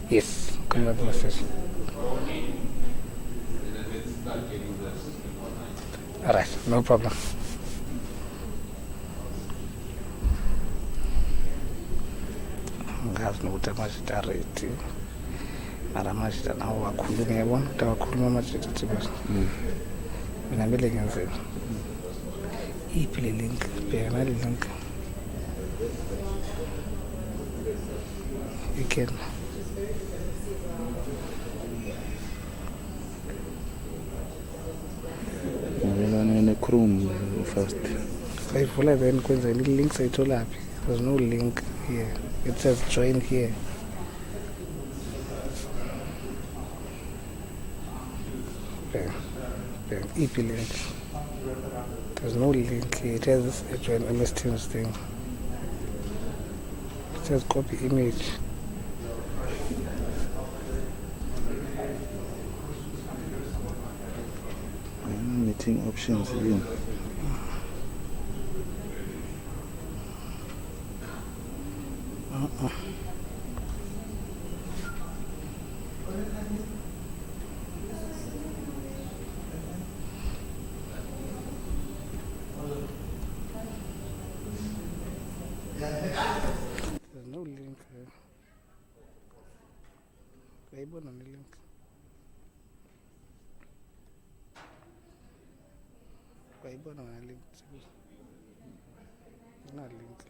Yes, come up with this. All right, no problem. Ngazi nokuthi amajita rate mara amajita nawo kakhulu ngiyabona ukuthi kakhulu amajita thibas mina kumele ngenzeni iphi le link bheka nale link you in a Chrome first. Sayivula then kwenza link sayithola phi? There's no link here. It says join here. EP link. There's no link here. It has a join MS Teams thing. It says copy image. Meeting options here. There's no link here. Label on the link. Label on the link. It's not a link.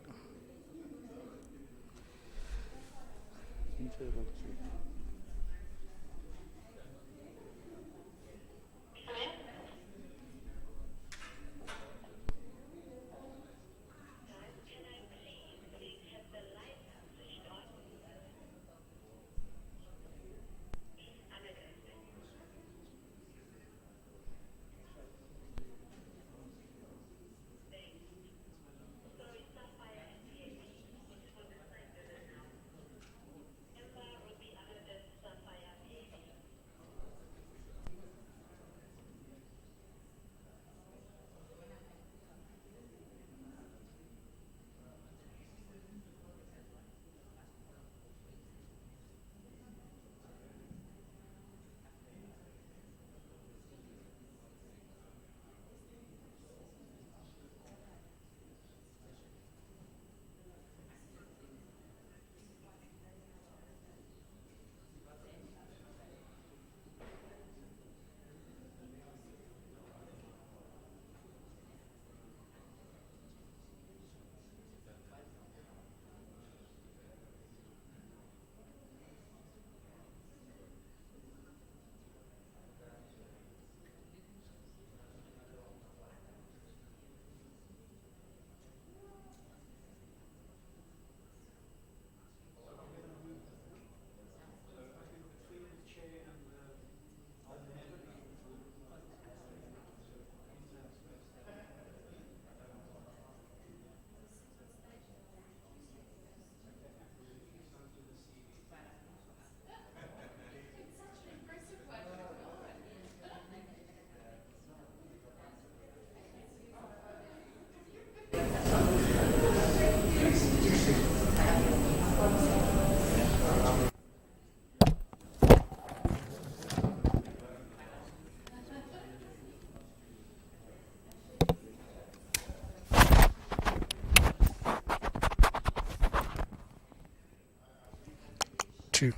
Two.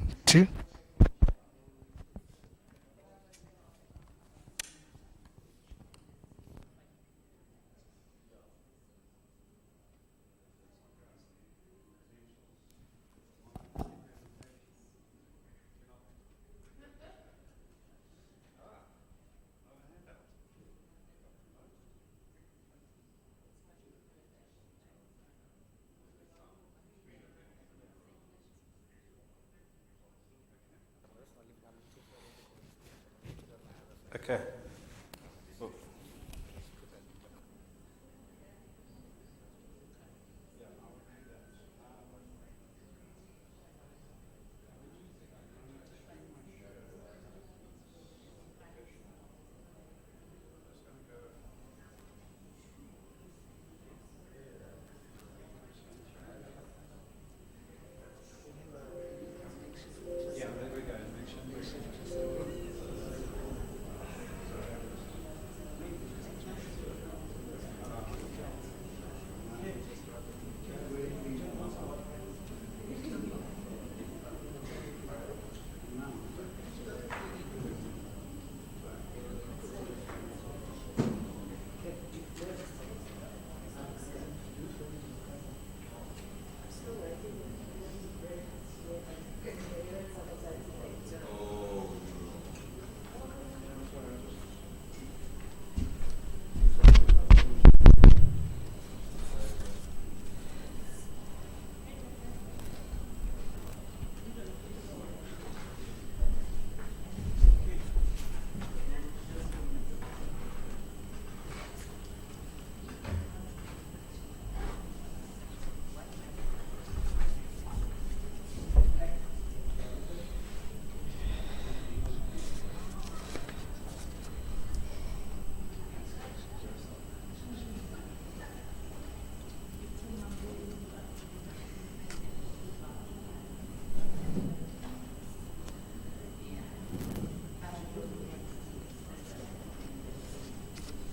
Okay. Oh.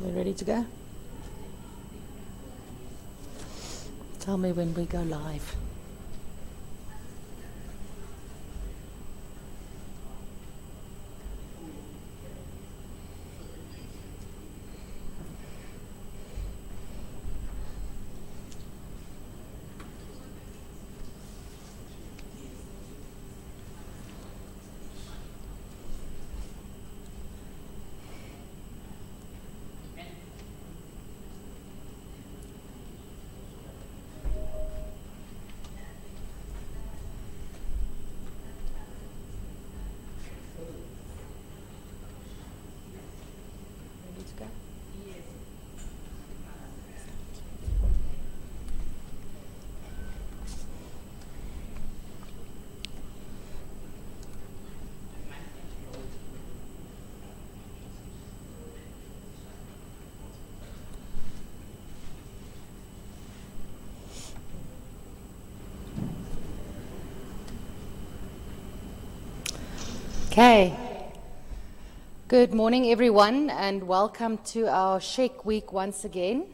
We're ready to go? Tell me when we go live. Ready to go? Okay. Good morning, everyone, and welcome to our SHEQ week once again.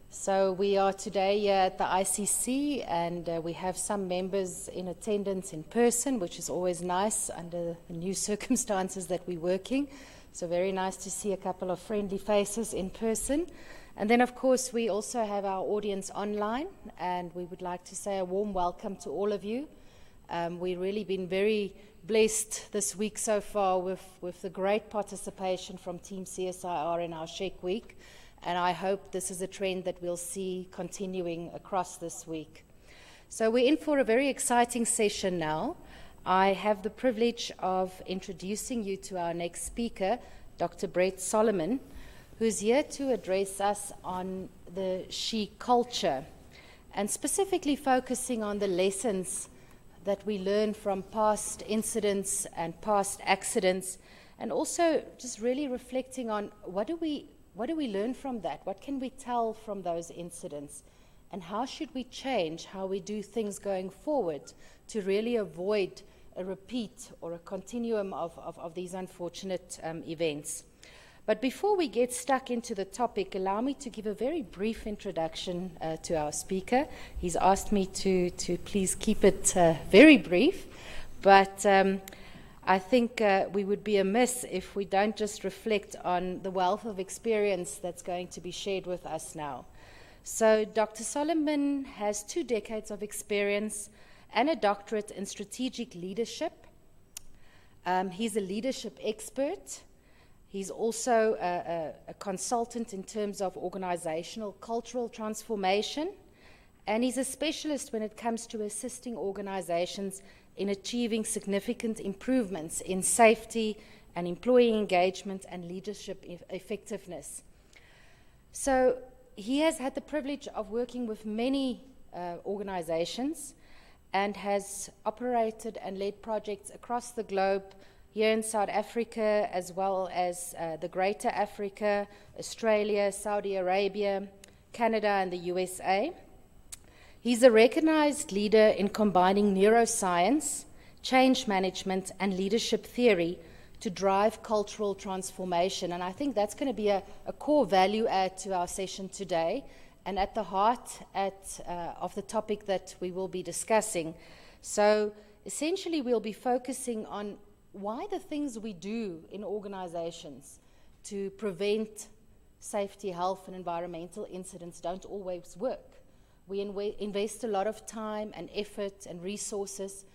So we are today here at the ICC, and we have some members in attendance in person, which is always nice under the new circumstances that we're working. So very nice to see a couple of friendly faces in person. And then, of course, we also have our audience online, and we would like to say a warm welcome to all of you. We've really been very blessed this week so far with the great participation from Team CSIR in our SHEQ week, and I hope this is a trend that we'll see continuing across this week. So we're in for a very exciting session now. I have the privilege of introducing you to our next speaker, Dr. Brett Solomon, who's here to address us on the SHEQ culture, and specifically focusing on the lessons that we learn from past incidents and past accidents, and also just really reflecting on what do we learn from that? What can we tell from those incidents? And how should we change how we do things going forward to really avoid a repeat or a continuum of these unfortunate events? But before we get stuck into the topic, allow me to give a very brief introduction to our speaker. He's asked me to please keep it very brief, but I think we would be amiss if we don't just reflect on the wealth of experience that's going to be shared with us now. So Dr. Solomon has 2 decades of experience and a doctorate in strategic leadership. He's a leadership expert. He's also a consultant in terms of organizational cultural transformation, and he's a specialist when it comes to assisting organizations in achieving significant improvements in safety and employee engagement and leadership effectiveness. So he has had the privilege of working with many organizations and has operated and led projects across the globe, here in South Africa, as well as the Greater Africa, Australia, Saudi Arabia, Canada, and the USA. He's a recognized leader in combining neuroscience, change management, and leadership theory to drive cultural transformation. And I think that's going to be a core value add to our session today, and at the heart of the topic that we will be discussing. So essentially we'll be focusing on why the things we do in organizations to prevent safety, health, and environmental incidents don't always work. We invest a lot of time and effort and resources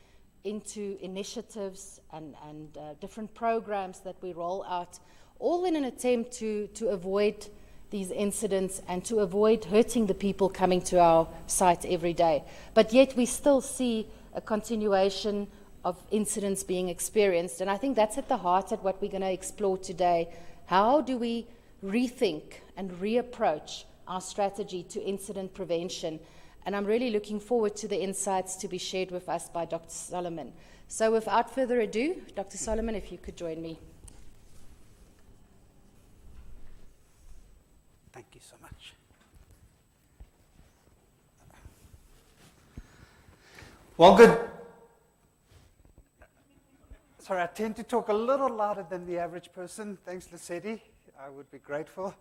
into initiatives and different programs that we roll out, all in an attempt to avoid these incidents and to avoid hurting the people coming to our site every day. But yet we still see a continuation of incidents being experienced. And I think that's at the heart of what we're going to explore today. How do we rethink and reapproach our strategy to incident prevention? And I'm really looking forward to the insights to be shared with us by Dr. Solomon. So without further ado, Dr. Solomon, if you could join me. Thank you so much. Well, good. Sorry, I tend to talk a little louder than the average person. Thanks, Lesedi. I would be grateful.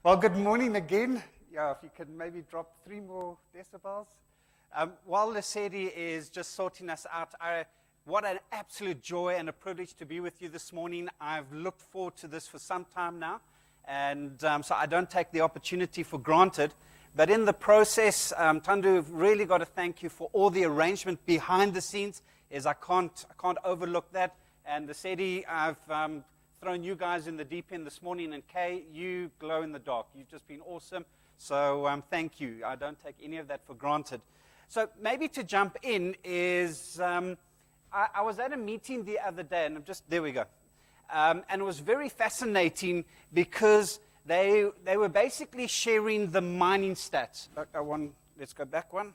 Well, good morning again. Yeah, if you could maybe drop 3 more decibels. While Lesedi is just sorting us out, what an absolute joy and a privilege to be with you this morning. I've looked forward to this for some time now, and so I don't take the opportunity for granted. But in the process, Tandu, I've really got to thank you for all the arrangement behind the scenes. I can't overlook that. And Lesedi, I've thrown you guys in the deep end this morning, and Kay, you glow in the dark. You've just been awesome. So thank you. I don't take any of that for granted. So maybe to jump in is, I was at a meeting the other day, and there we go. And it was very fascinating because they were basically sharing the mining stats. Let's go back one.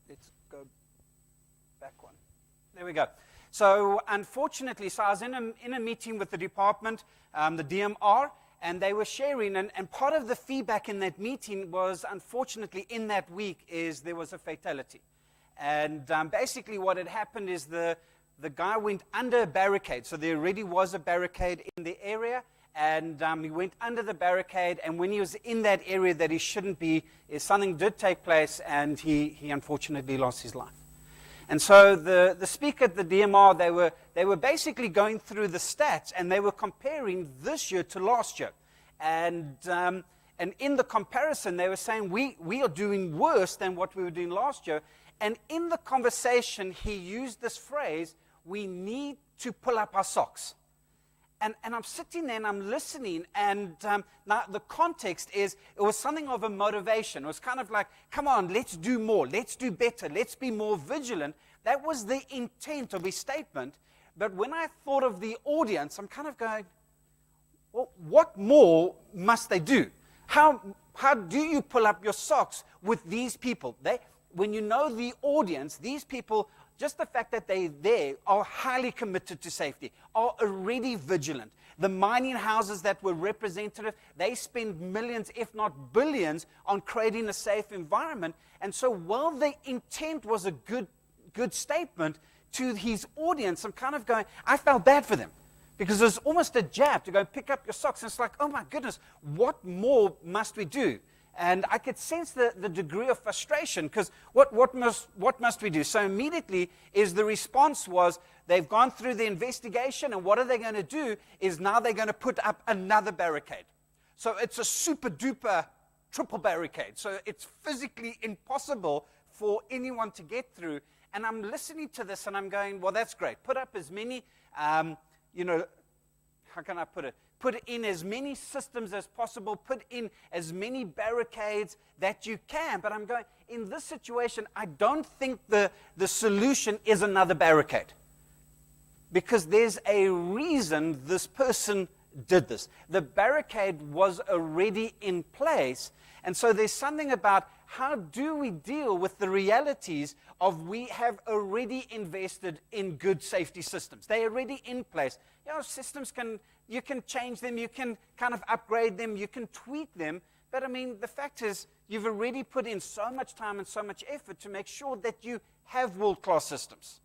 Let's go back one. There we go. So unfortunately, I was in a meeting with the department, the DMR, and they were sharing, and part of the feedback in that meeting was, unfortunately, in that week, is there was a fatality. And basically what had happened is the guy went under a barricade. So there already was a barricade in the area, and he went under the barricade, and when he was in that area that he shouldn't be, something did take place, and he unfortunately lost his life. And so the speaker at the DMR, they were basically going through the stats, and they were comparing this year to last year. And in the comparison, they were saying, we are doing worse than what we were doing last year. And in the conversation, he used this phrase, we need to pull up our socks. And I'm sitting there and I'm listening, and now the context is, it was something of a motivation. It was kind of like, come on, let's do more, let's do better, let's be more vigilant. That was the intent of his statement. But when I thought of the audience, I'm kind of going, well, what more must they do? How do you pull up your socks with these people? When you know the audience, these people, just the fact that they're there, are highly committed to safety, are already vigilant. The mining houses that were representative, they spend millions, if not billions, on creating a safe environment. And so while the intent was a good statement to his audience, I'm kind of going, I felt bad for them. Because there's almost a jab to go pick up your socks. And it's like, oh my goodness, what more must we do? And I could sense the degree of frustration, because what must we do? So immediately the response was, they've gone through the investigation, and what are they going to do is now they're going to put up another barricade. So it's a super duper triple barricade. So it's physically impossible for anyone to get through. And I'm listening to this and I'm going, well, that's great. Put up as many, how can I put it? Put in as many systems as possible, put in as many barricades that you can. But I'm going, in this situation, I don't think the solution is another barricade. because there's a reason this person did this. The barricade was already in place, and so there's something about how do we deal with the realities of we have already invested in good safety systems. They're already in place. Systems you can change them, you can kind of upgrade them, you can tweak them, but I mean, the fact is, you've already put in so much time and so much effort to make sure that you have world-class systems.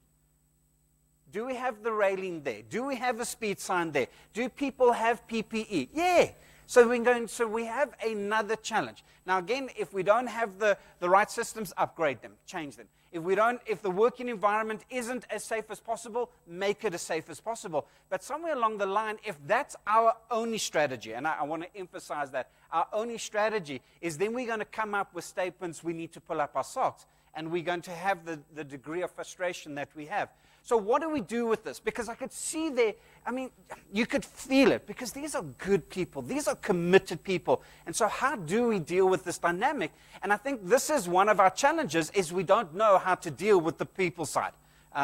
Do we have the railing there? Do we have a speed sign there? Do people have PPE? Yeah. So we have another challenge. Now again, if we don't have the right systems, upgrade them, change them. If the working environment isn't as safe as possible, make it as safe as possible. But somewhere along the line, if that's our only strategy, and I want to emphasize that, our only strategy is then we're going to come up with statements we need to pull up our socks, and we're going to have the degree of frustration that we have. So what do we do with this? Because I could see there, I mean, you could feel it, because these are good people. These are committed people. And so how do we deal with this dynamic? And I think this is one of our challenges, is we don't know how to deal with the people side,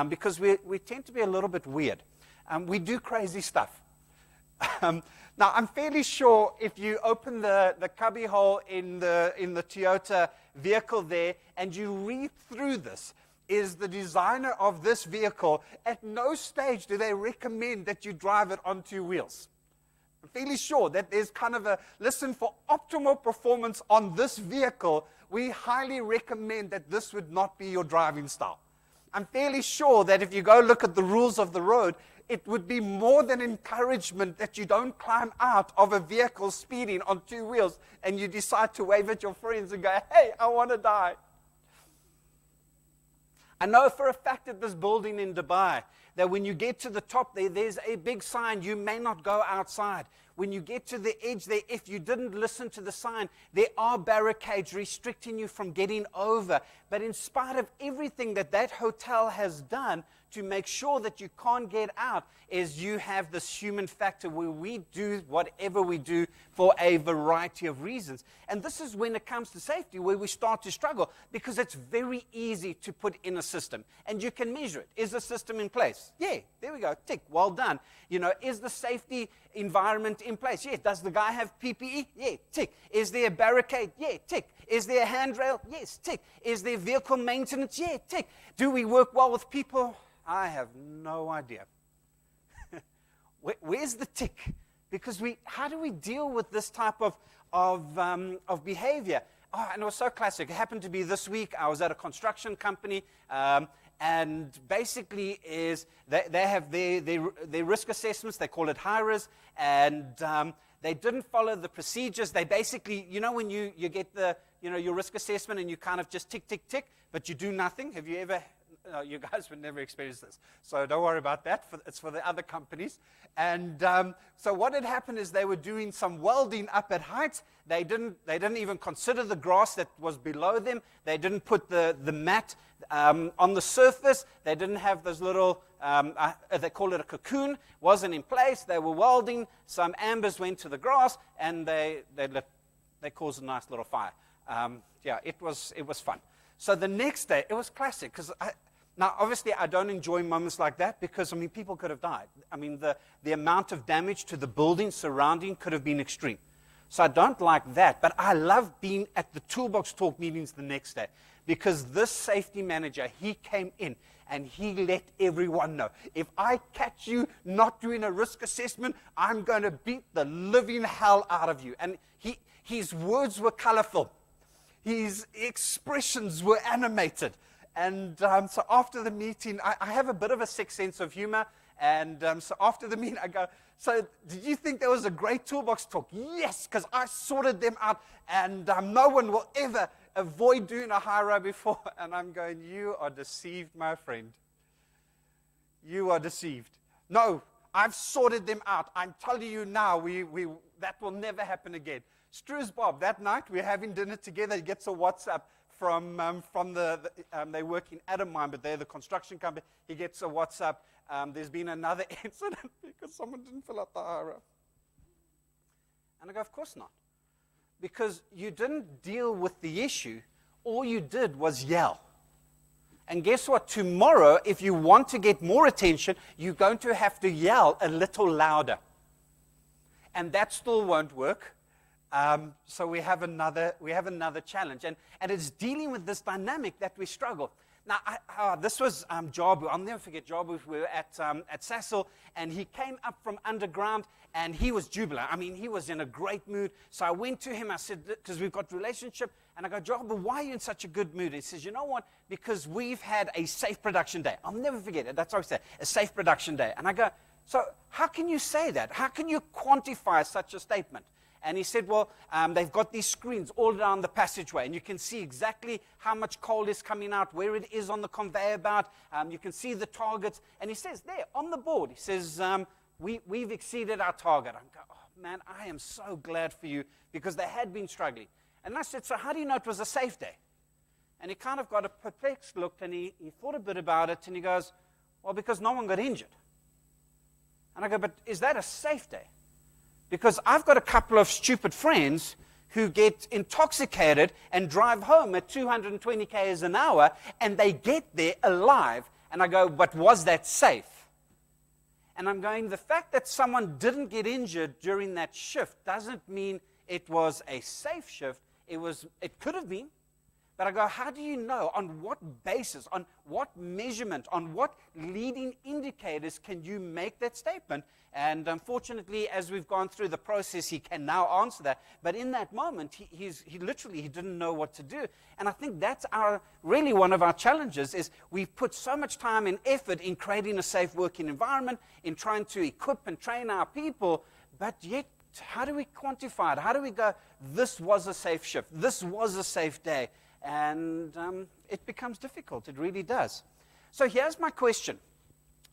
because we tend to be a little bit weird. We do crazy stuff. Now, I'm fairly sure if you open the cubby hole in the Toyota vehicle there and you read through this, is the designer of this vehicle, at no stage do they recommend that you drive it on two wheels. I'm fairly sure that there's kind of listen, for optimal performance on this vehicle, we highly recommend that this would not be your driving style. I'm fairly sure that if you go look at the rules of the road, it would be more than encouragement that you don't climb out of a vehicle speeding on two wheels and you decide to wave at your friends and go, hey, I want to die. I know for a fact at this building in Dubai that when you get to the top there's a big sign, you may not go outside. When you get to the edge there, if you didn't listen to the sign, there are barricades restricting you from getting over. But in spite of everything that hotel has done to make sure that you can't get out, is you have this human factor where we do whatever we do for a variety of reasons. And this is when it comes to safety where we start to struggle, because it's very easy to put in a system and you can measure it. Is the system in place? Yeah, there we go, tick, well done. Is the safety environment in place? Yeah. Does the guy have PPE? Yeah, tick. Is there a barricade? Yeah, tick. Is there a handrail? Yes, tick. Is there vehicle maintenance? Yeah, tick. Do we work well with people? I have no idea. Where's the tick? Because how do we deal with this type of behavior? Oh, and it was so classic. It happened to be this week. I was at a construction company, and basically they have their risk assessments. They call it HIRAs, and they didn't follow the procedures. They basically, when you get your risk assessment and you kind of just tick, tick, tick, but you do nothing. Have you ever? No, you guys would never experience this, so don't worry about that. It's for the other companies. And so what had happened is they were doing some welding up at heights. They didn't even consider the grass that was below them. They didn't put the mat on the surface. They didn't have those little, they call it a cocoon, wasn't in place. They were welding. Some ambers went to the grass, and they caused a nice little fire. It was fun. So the next day, it was classic, because now, obviously, I don't enjoy moments like that because, people could have died. The amount of damage to the building surrounding could have been extreme. So I don't like that. But I love being at the Toolbox Talk meetings the next day, because this safety manager, he came in and he let everyone know, if I catch you not doing a risk assessment, I'm going to beat the living hell out of you. And his words were colorful. His expressions were animated. And so after the meeting, I have a bit of a sick sense of humor. And so after the meeting, I go, so did you think that was a great Toolbox Talk? Yes, because I sorted them out. And no one will ever avoid doing a HIRA before. And I'm going, you are deceived, my friend. You are deceived. No, I've sorted them out. I'm telling you now, that will never happen again. Stru's Bob, that night we're having dinner together. He gets a WhatsApp from they work in Adamine, but they're the construction company. He gets a WhatsApp. There's been another incident because someone didn't fill out the HIRA. And I go, of course not. Because you didn't deal with the issue. All you did was yell. And guess what? Tomorrow, if you want to get more attention, you're going to have to yell a little louder. And that still won't work. So we have another challenge. And it's dealing with this dynamic that we struggle. Now, this was Jabu. I'll never forget Jabu. We were at Sasol, and he came up from underground, and he was jubilant. I mean, he was in a great mood. So I went to him. I said, because we've got relationship, and I go, Jabu, why are you in such a good mood? He says, you know what? Because we've had a safe production day. I'll never forget it. That's what I say, a safe production day. And I go, so how can you say that? How can you quantify such a statement? And he said, well, they've got these screens all down the passageway, and you can see exactly how much coal is coming out, where it is on the conveyor belt. You can see the targets. And he says, there, on the board, he says, we've exceeded our target. I'm going, oh, man, I am so glad for you, because they had been struggling. And I said, so how do you know it was a safe day? And he kind of got a perplexed look, and he thought a bit about it, and he goes, well, because no one got injured. And I go, but is that a safe day? Because I've got a couple of stupid friends who get intoxicated and drive home at 220 km an hour, and they get there alive. And I go, but was that safe? And I'm going, the fact that someone didn't get injured during that shift doesn't mean it was a safe shift. It could have been. But I go, how do you know? On what basis? On what measurement? On what leading indicators can you make that statement? And unfortunately, as we've gone through the process, he can now answer that. But in that moment, he didn't know what to do. And I think that's really one of our challenges is we've put so much time and effort in creating a safe working environment, in trying to equip and train our people, but yet, how do we quantify it? How do we go, this was a safe shift, this was a safe day? And it becomes difficult. It really does. So here's my question.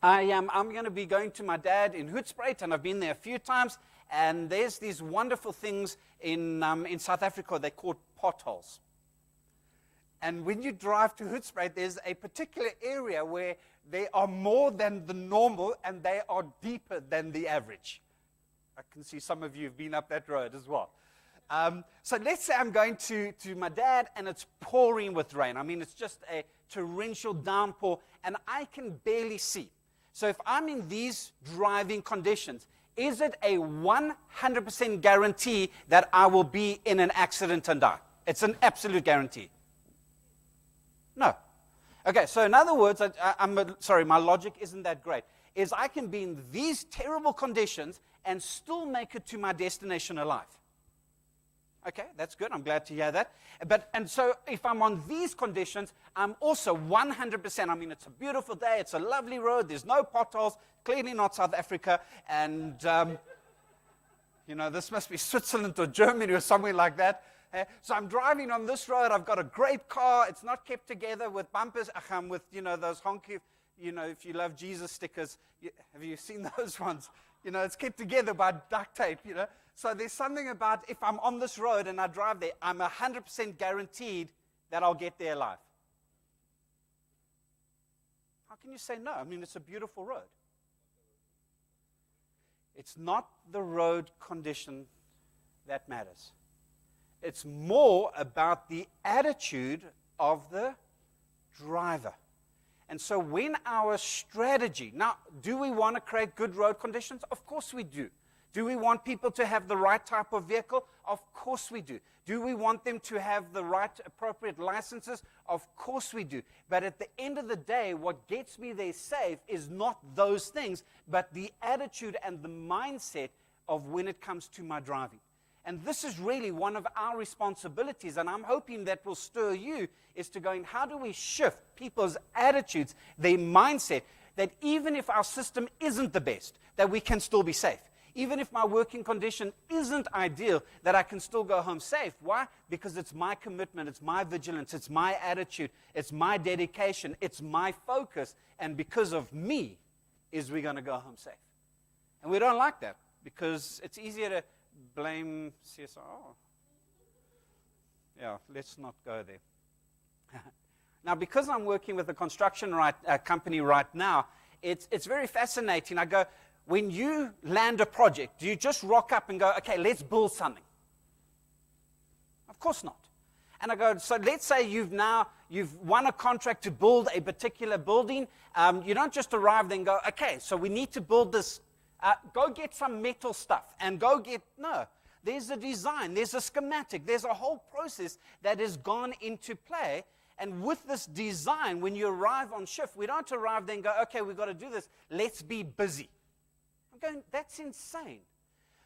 I'm going to be going to my dad in Hoedspruit, and I've been there a few times. And there's these wonderful things in South Africa. They're called potholes. And when you drive to Hoedspruit, there's a particular area where they are more than the normal, and they are deeper than the average. I can see some of you have been up that road as well. So let's say I'm going to my dad, and it's pouring with rain. I mean, it's just a torrential downpour, and I can barely see. So if I'm in these driving conditions, is it a 100% guarantee that I will be in an accident and die? It's an absolute guarantee. No. Okay, so in other words, sorry, my logic isn't that great. Is I can be in these terrible conditions and still make it to my destination alive. Okay, that's good. I'm glad to hear that. And so if I'm on these conditions, I'm also 100%. I mean, it's a beautiful day. It's a lovely road. There's no potholes. Clearly not South Africa. And, this must be Switzerland or Germany or somewhere like that. So I'm driving on this road. I've got a great car. It's not kept together with bumpers, with, those honky, if you love Jesus stickers. Have you seen those ones? It's kept together by duct tape, So there's something about if I'm on this road and I drive there, I'm 100% guaranteed that I'll get there alive. How can you say no? I mean, it's a beautiful road. It's not the road condition that matters. It's more about the attitude of the driver. And so when our strategy, now, do we want to create good road conditions? Of course we do. Do we want people to have the right type of vehicle? Of course we do. Do we want them to have the right appropriate licenses? Of course we do. But at the end of the day, what gets me there safe is not those things, but the attitude and the mindset of when it comes to my driving. And this is really one of our responsibilities, and I'm hoping that will stir you, is to going, how do we shift people's attitudes, their mindset, that even if our system isn't the best, that we can still be safe. Even if my working condition isn't ideal, that I can still go home safe. Why? Because it's my commitment, it's my vigilance, it's my attitude, it's my dedication, it's my focus, and because of me is we're going to go home safe. And we don't like that, because it's easier to blame CSIR. Yeah, let's not go there. Now, because I'm working with a construction company right now, it's very fascinating. I go, when you land a project, do you just rock up and go, okay, let's build something? Of course not. And I go, so let's say you've won a contract to build a particular building. You don't just arrive then go, okay, so we need to build this. Go get some metal stuff and no. There's a design, there's a schematic, there's a whole process that has gone into play. And with this design, when you arrive on shift, we don't arrive then go, okay, we've got to do this. Let's be busy. I'm going, that's insane.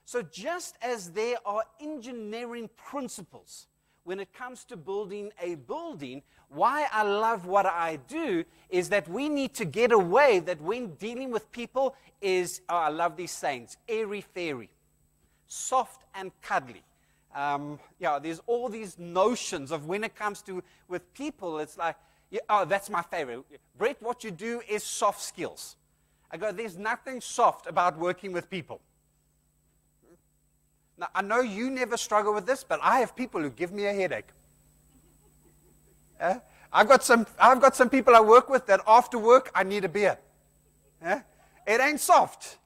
So just as there are engineering principles when it comes to building a building, why I love what I do is that we need to get away that when dealing with people is, I love these sayings, airy-fairy, soft and cuddly. There's all these notions of when it comes to with people, it's like, that's my favorite. Brett, what you do is soft skills. I go, there's nothing soft about working with people. Now, I know you never struggle with this, but I have people who give me a headache. I've got some people I work with that after work, I need a beer. It ain't soft.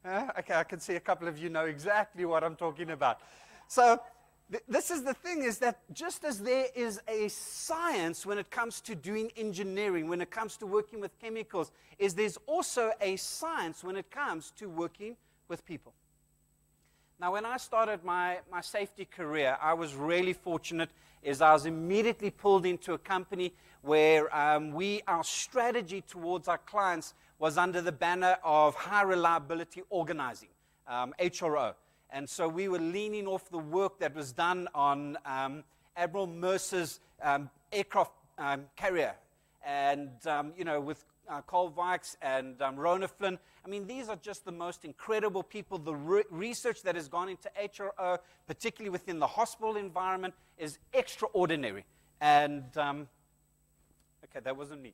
Okay, I can see a couple of you know exactly what I'm talking about. So this is the thing, is that just as there is a science when it comes to doing engineering, when it comes to working with chemicals, is there's also a science when it comes to working with people. Now, when I started my safety career, I was really fortunate as I was immediately pulled into a company where our strategy towards our clients was under the banner of high reliability organizing, HRO. And so we were leaning off the work that was done on Admiral Mercer's aircraft carrier and, with Cole Vikes and Rona Flynn. I mean, these are just the most incredible people. The research that has gone into HRO, particularly within the hospital environment, is extraordinary. And, okay, that wasn't me.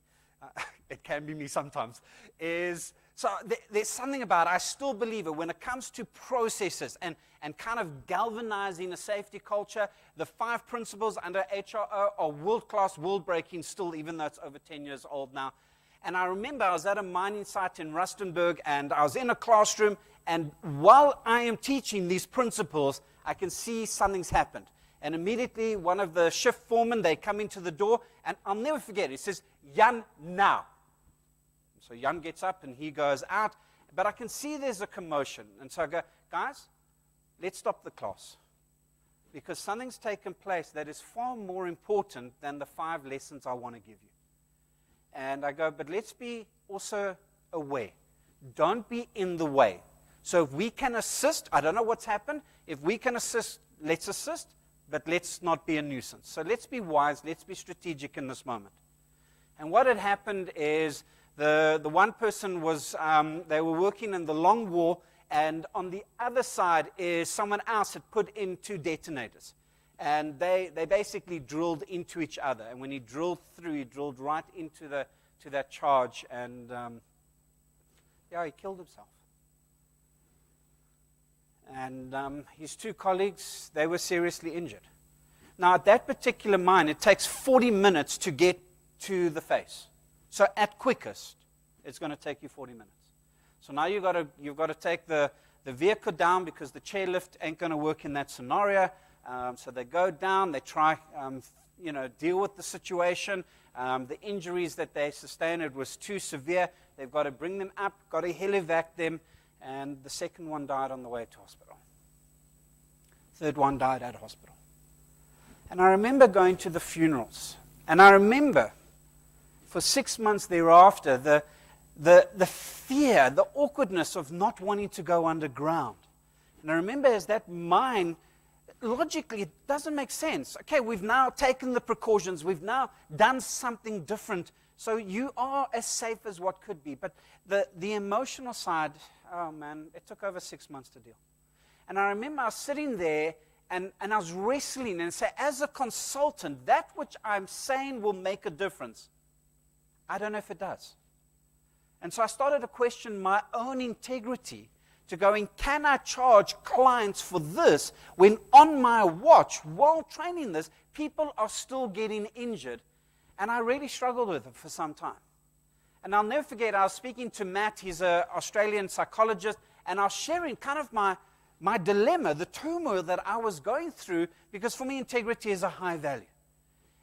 It can be me sometimes. So there's something about it. I still believe it. When it comes to processes and kind of galvanizing a safety culture, the 5 principles under HRO are world-class, world-breaking still, even though it's over 10 years old now. And I remember I was at a mining site in Rustenburg, and I was in a classroom, and while I am teaching these principles, I can see something's happened. And immediately, one of the shift foremen, they come into the door, and I'll never forget, it says, Jan, now. So Jan gets up, and he goes out, but I can see there's a commotion. And so I go, guys, let's stop the class, because something's taken place that is far more important than the 5 lessons I want to give you. And I go, but let's be also aware. Don't be in the way. So if we can assist, I don't know what's happened. If we can assist, let's assist, but let's not be a nuisance. So let's be wise, let's be strategic in this moment. And what had happened is the one person was, they were working in the long wall, and on the other side is someone else had put in 2 detonators. And they basically drilled into each other. And when he drilled through, he drilled right into that charge. And, he killed himself. And his 2 colleagues, they were seriously injured. Now, at that particular mine, it takes 40 minutes to get to the face. So at quickest, it's going to take you 40 minutes. So now you've got to take the vehicle down, because the chairlift ain't going to work in that scenario. So they go down, they try, deal with the situation. The injuries that they sustained, it was too severe. They've got to bring them up, got to helivac them, and the second one died on the way to hospital. Third one died at hospital. And I remember going to the funerals, and I remember for 6 months thereafter, the fear, the awkwardness of not wanting to go underground. And I remember as that mine, logically, it doesn't make sense. Okay, we've now taken the precautions. We've now done something different. So you are as safe as what could be. But the emotional side, oh man, it took over 6 months to deal. And I remember I was sitting there, and I was wrestling and say, as a consultant, that which I'm saying will make a difference. I don't know if it does. And so I started to question my own integrity, to going, can I charge clients for this when on my watch, while training this, people are still getting injured? And I really struggled with it for some time. And I'll never forget, I was speaking to Matt, he's an Australian psychologist, and I was sharing kind of my dilemma, the turmoil that I was going through, because for me, integrity is a high value.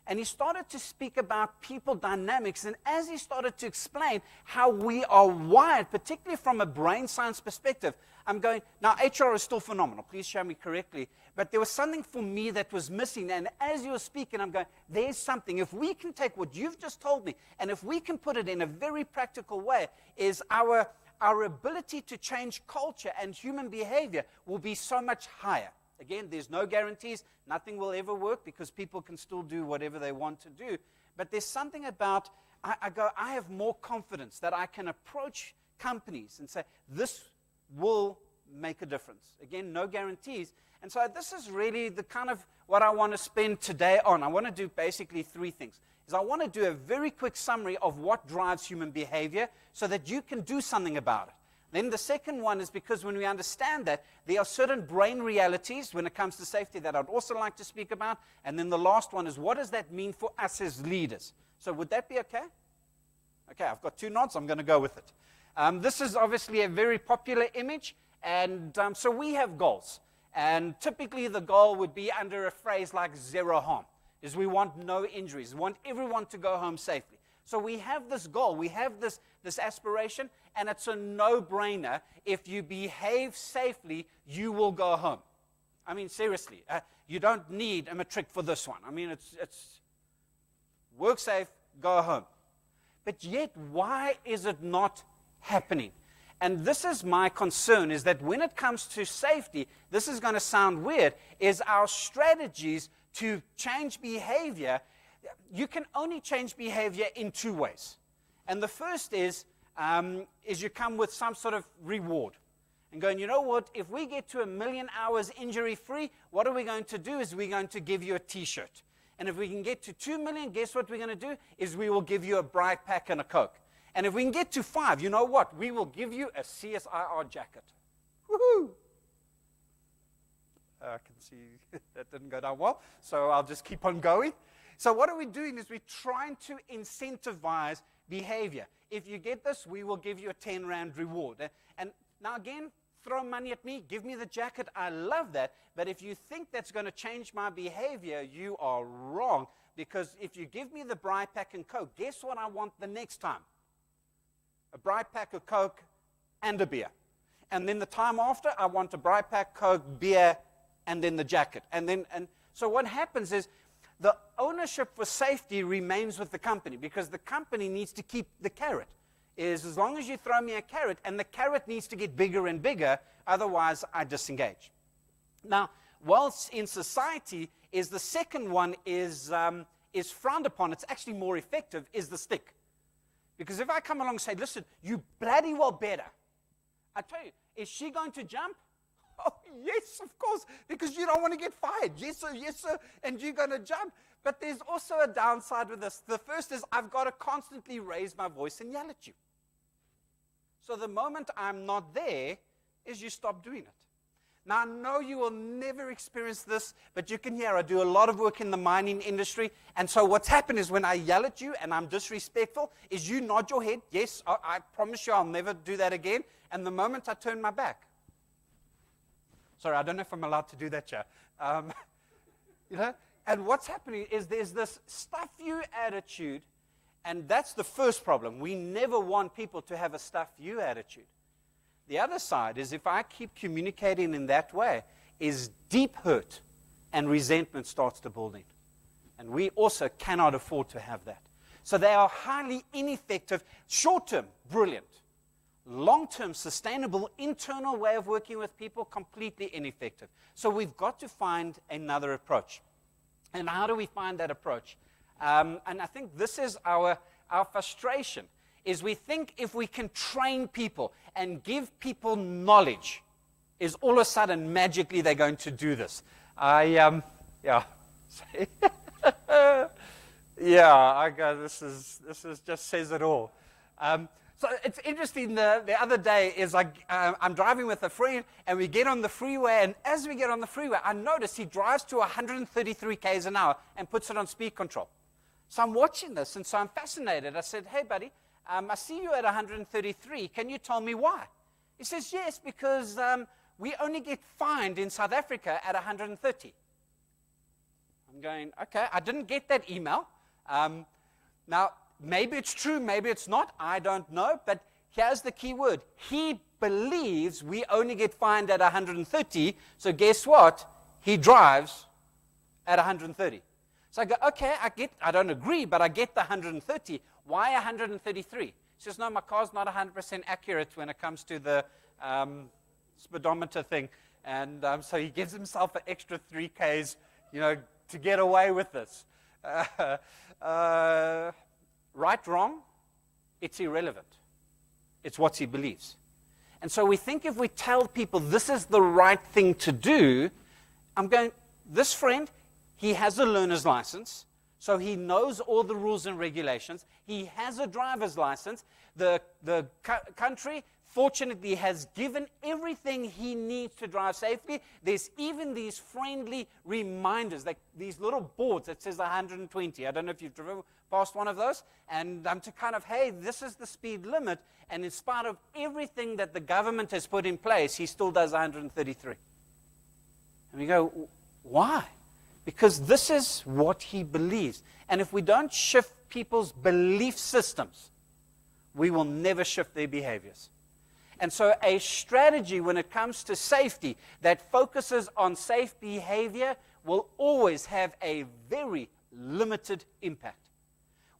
And he started to speak about people dynamics. And as he started to explain how we are wired, particularly from a brain science perspective, I'm going, now HR is still phenomenal. Please show me correctly. But there was something for me that was missing. And as you were speaking, I'm going, there's something. If we can take what you've just told me, and if we can put it in a very practical way, is our ability to change culture and human behavior will be so much higher. Again, there's no guarantees. Nothing will ever work because people can still do whatever they want to do. But there's something about, I have more confidence that I can approach companies and say, this will make a difference. Again, no guarantees. And so this is really the kind of what I want to spend today on. I want to do basically three things. I want to do a very quick summary of what drives human behavior so that you can do something about it. Then the second one is because when we understand that, there are certain brain realities when it comes to safety that I'd also like to speak about. And then the last one is, what does that mean for us as leaders? So would that be okay? Okay, I've got two nods. I'm going to go with it. This is obviously a very popular image. And so we have goals. And typically the goal would be under a phrase like zero harm, is we want no injuries. We want everyone to go home safely. So we have this goal. We have this aspiration. And it's a no-brainer. If you behave safely, you will go home. I mean, seriously, you don't need a matric for this one. I mean, it's work safe, go home. But yet, why is it not happening? And this is my concern, is that when it comes to safety, this is going to sound weird, is our strategies to change behavior. You can only change behavior in two ways. And the first is you come with some sort of reward. And going, you know what, if we get to 1 million hours injury-free, what are we going to do is we're going to give you a T-shirt. And if we can get to 2 million, guess what we're going to do is we will give you a Bright Pack and a Coke. And if we can get to 5, you know what, we will give you a CSIR jacket. Woohoo! I can see that didn't go down well, so I'll just keep on going. So what are we doing is we're trying to incentivize behavior. If you get this, we will give you a 10 Rand reward. And now again, throw money at me, give me the jacket, I love that. But if you think that's going to change my behavior, you are wrong. Because if you give me the Bright Pack and Coke, guess what I want the next time? A Bright Pack of Coke and a beer. And then the time after, I want a Bright Pack, Coke, beer, and then the jacket. And so what happens is, the ownership for safety remains with the company because the company needs to keep the carrot. Is as long as you throw me a carrot, and the carrot needs to get bigger and bigger, otherwise I disengage. Now, whilst in society, is the second one is frowned upon, it's actually more effective, is the stick. Because if I come along and say, listen, you bloody well better, I tell you, is she going to jump? Oh, yes, of course, because you don't want to get fired. Yes, sir, and you're going to jump. But there's also a downside with this. The first is I've got to constantly raise my voice and yell at you. So the moment I'm not there is you stop doing it. Now, I know you will never experience this, but you can hear I do a lot of work in the mining industry. And so what's happened is when I yell at you and I'm disrespectful, is you nod your head. Yes, I promise you I'll never do that again. And the moment I turn my back. Sorry, I don't know if I'm allowed to do that, yeah. You know? And what's happening is there's this stuff you attitude, and that's the first problem. We never want people to have a stuff you attitude. The other side is if I keep communicating in that way, is deep hurt and resentment starts to build in. And we also cannot afford to have that. So they are highly ineffective. Short-term, brilliant. Long-term, sustainable, internal way of working with people, completely ineffective. So we've got to find another approach. And how do we find that approach? And I think this is our frustration, is we think if we can train people and give people knowledge, is all of a sudden magically they're going to do this. Yeah, this is just says it all. So it's interesting, the other day is I'm driving with a friend and we get on the freeway, and as we get on the freeway, I notice he drives to 133 k's an hour and puts it on speed control. So I'm watching this and so I'm fascinated. I said, hey buddy, I see you at 133, can you tell me why? He says, yes, because we only get fined in South Africa at 130. I'm going, okay, I didn't get that email. Now, maybe it's true, maybe it's not, I don't know, but here's the key word. He believes we only get fined at 130, so guess what? He drives at 130. So I go, okay, I don't agree, but I get the 130. Why 133? He says, no, my car's not 100% accurate when it comes to the speedometer thing. And so he gives himself an extra 3 Ks, to get away with this. Right, wrong, it's irrelevant. It's what he believes. And so we think if we tell people this is the right thing to do, this friend, he has a learner's license, so he knows all the rules and regulations. He has a driver's license. The country, fortunately, has given everything he needs to drive safely. There's even these friendly reminders, like these little boards that says 120. I don't know if you've driven past one of those. And to kind of, hey, this is the speed limit. And in spite of everything that the government has put in place, he still does 133. And we go, why? Because this is what he believes. And if we don't shift people's belief systems, we will never shift their behaviors. And so a strategy when it comes to safety that focuses on safe behavior will always have a very limited impact.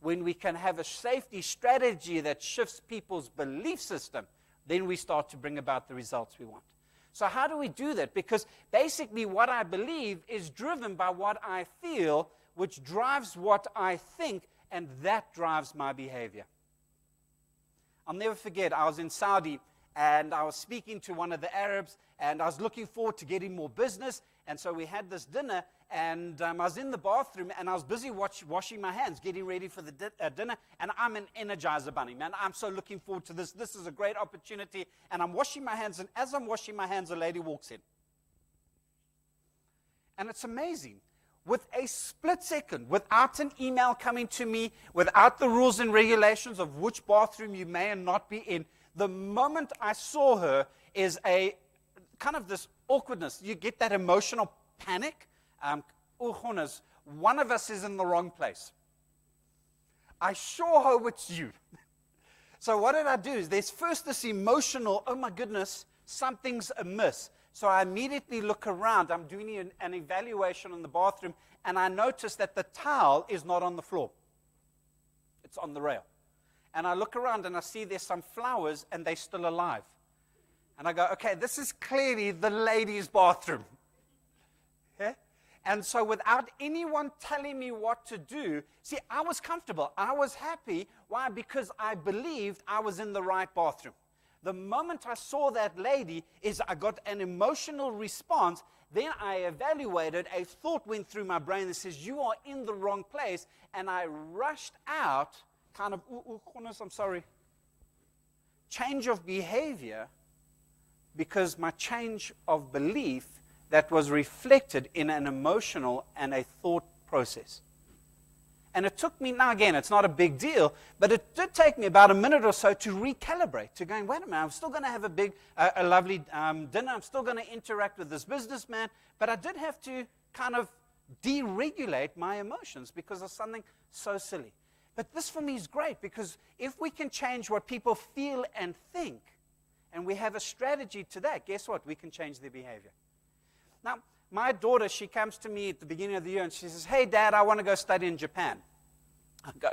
When we can have a safety strategy that shifts people's belief system, then we start to bring about the results we want. So how do we do that? Because basically what I believe is driven by what I feel, which drives what I think, and that drives my behavior. I'll never forget, I was in Saudi, and I was speaking to one of the Arabs, and I was looking forward to getting more business. And so we had this dinner, and I was in the bathroom, and I was busy washing my hands, getting ready for the dinner. And I'm an Energizer bunny, man. I'm so looking forward to this. This is a great opportunity. And I'm washing my hands, and as I'm washing my hands, a lady walks in. And it's amazing. With a split second, without an email coming to me, without the rules and regulations of which bathroom you may and not be in, the moment I saw her is a kind of this awkwardness. You get that emotional panic. One of us is in the wrong place. I sure hope it's you. So what did I do? There's first this emotional, oh my goodness, something's amiss. So I immediately look around. I'm doing an evaluation in the bathroom, and I notice that the towel is not on the floor. It's on the rail. And I look around, and I see there's some flowers, and they're still alive. And I go, okay, this is clearly the ladies' bathroom. Okay? And so without anyone telling me what to do, see, I was comfortable. I was happy. Why? Because I believed I was in the right bathroom. The moment I saw that lady is I got an emotional response. Then I evaluated. A thought went through my brain that says, you are in the wrong place. And I rushed out, kind of, I'm sorry, change of behavior, because my change of belief that was reflected in an emotional and a thought process. And it took me, now again, it's not a big deal, but it did take me about a minute or so to recalibrate, to going, wait a minute, I'm still going to have a lovely dinner, I'm still going to interact with this businessman, but I did have to kind of deregulate my emotions because of something so silly. But this for me is great, because if we can change what people feel and think, and we have a strategy to that, guess what? We can change their behavior. Now, my daughter, she comes to me at the beginning of the year, and she says, hey, Dad, I want to go study in Japan. I go,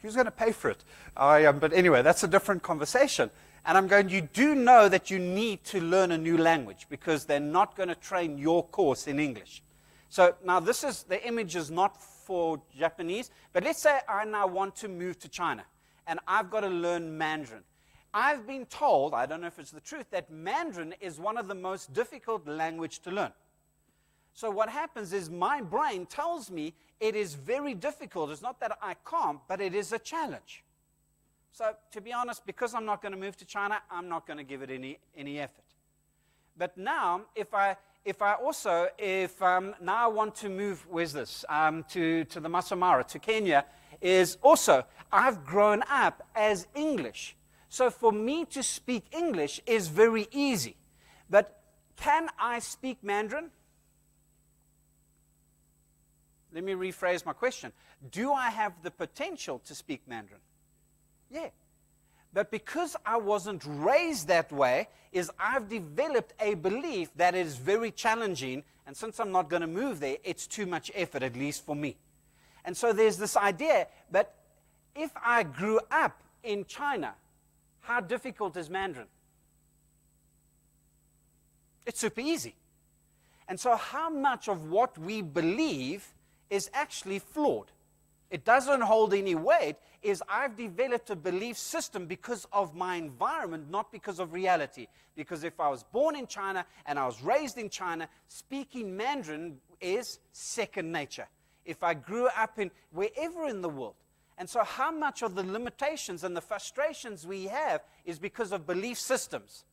who's going to pay for it? But anyway, that's a different conversation. And I'm going, you do know that you need to learn a new language, because they're not going to train your course in English. So now the image is not for Japanese, but let's say I now want to move to China, and I've got to learn Mandarin. I've been told, I don't know if it's the truth, that Mandarin is one of the most difficult language to learn. So what happens is my brain tells me it is very difficult. It's not that I can't, but it is a challenge. So to be honest, because I'm not going to move to China, I'm not going to give it any effort. But now, if I now want to move, where's this, to the Masai Mara, to Kenya, is also, I've grown up as English. So for me to speak English is very easy. But can I speak Mandarin? let me rephrase my question. Do I have the potential to speak Mandarin? Yeah. But because I wasn't raised that way, I've developed a belief that it is very challenging, and since I'm not going to move there, it's too much effort, at least for me. And so there's this idea, but if I grew up in China, how difficult is Mandarin? It's super easy. And so how much of what we believe is actually flawed? It doesn't hold any weight. I've developed a belief system because of my environment, not because of reality. Because if I was born in China and I was raised in China, speaking Mandarin is second nature. If I grew up in wherever in the world. And so how much of the limitations and the frustrations we have is because of belief systems?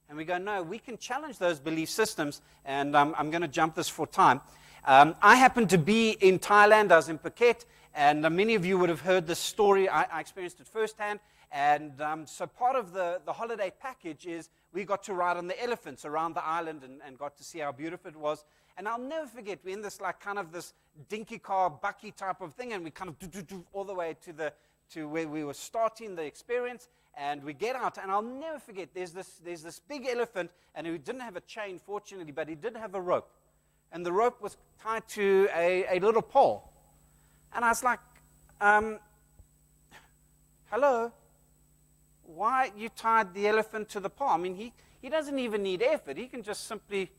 And we go, no, we can challenge those belief systems. And I'm going to jump this for time. I happened to be in Thailand. I was in Phuket. And many of you would have heard this story. I experienced it firsthand. And so part of the holiday package is we got to ride on the elephants around the island and got to see how beautiful it was. And I'll never forget, we're in this like kind of this dinky car, bucky type of thing. And we kind of do all the way to where we were starting the experience. And we get out, and I'll never forget, there's this big elephant, and he didn't have a chain, fortunately, but he did have a rope. And the rope was tied to a little pole. And I was like, hello, why you tied the elephant to the pole? I mean, he doesn't even need effort. He can just simply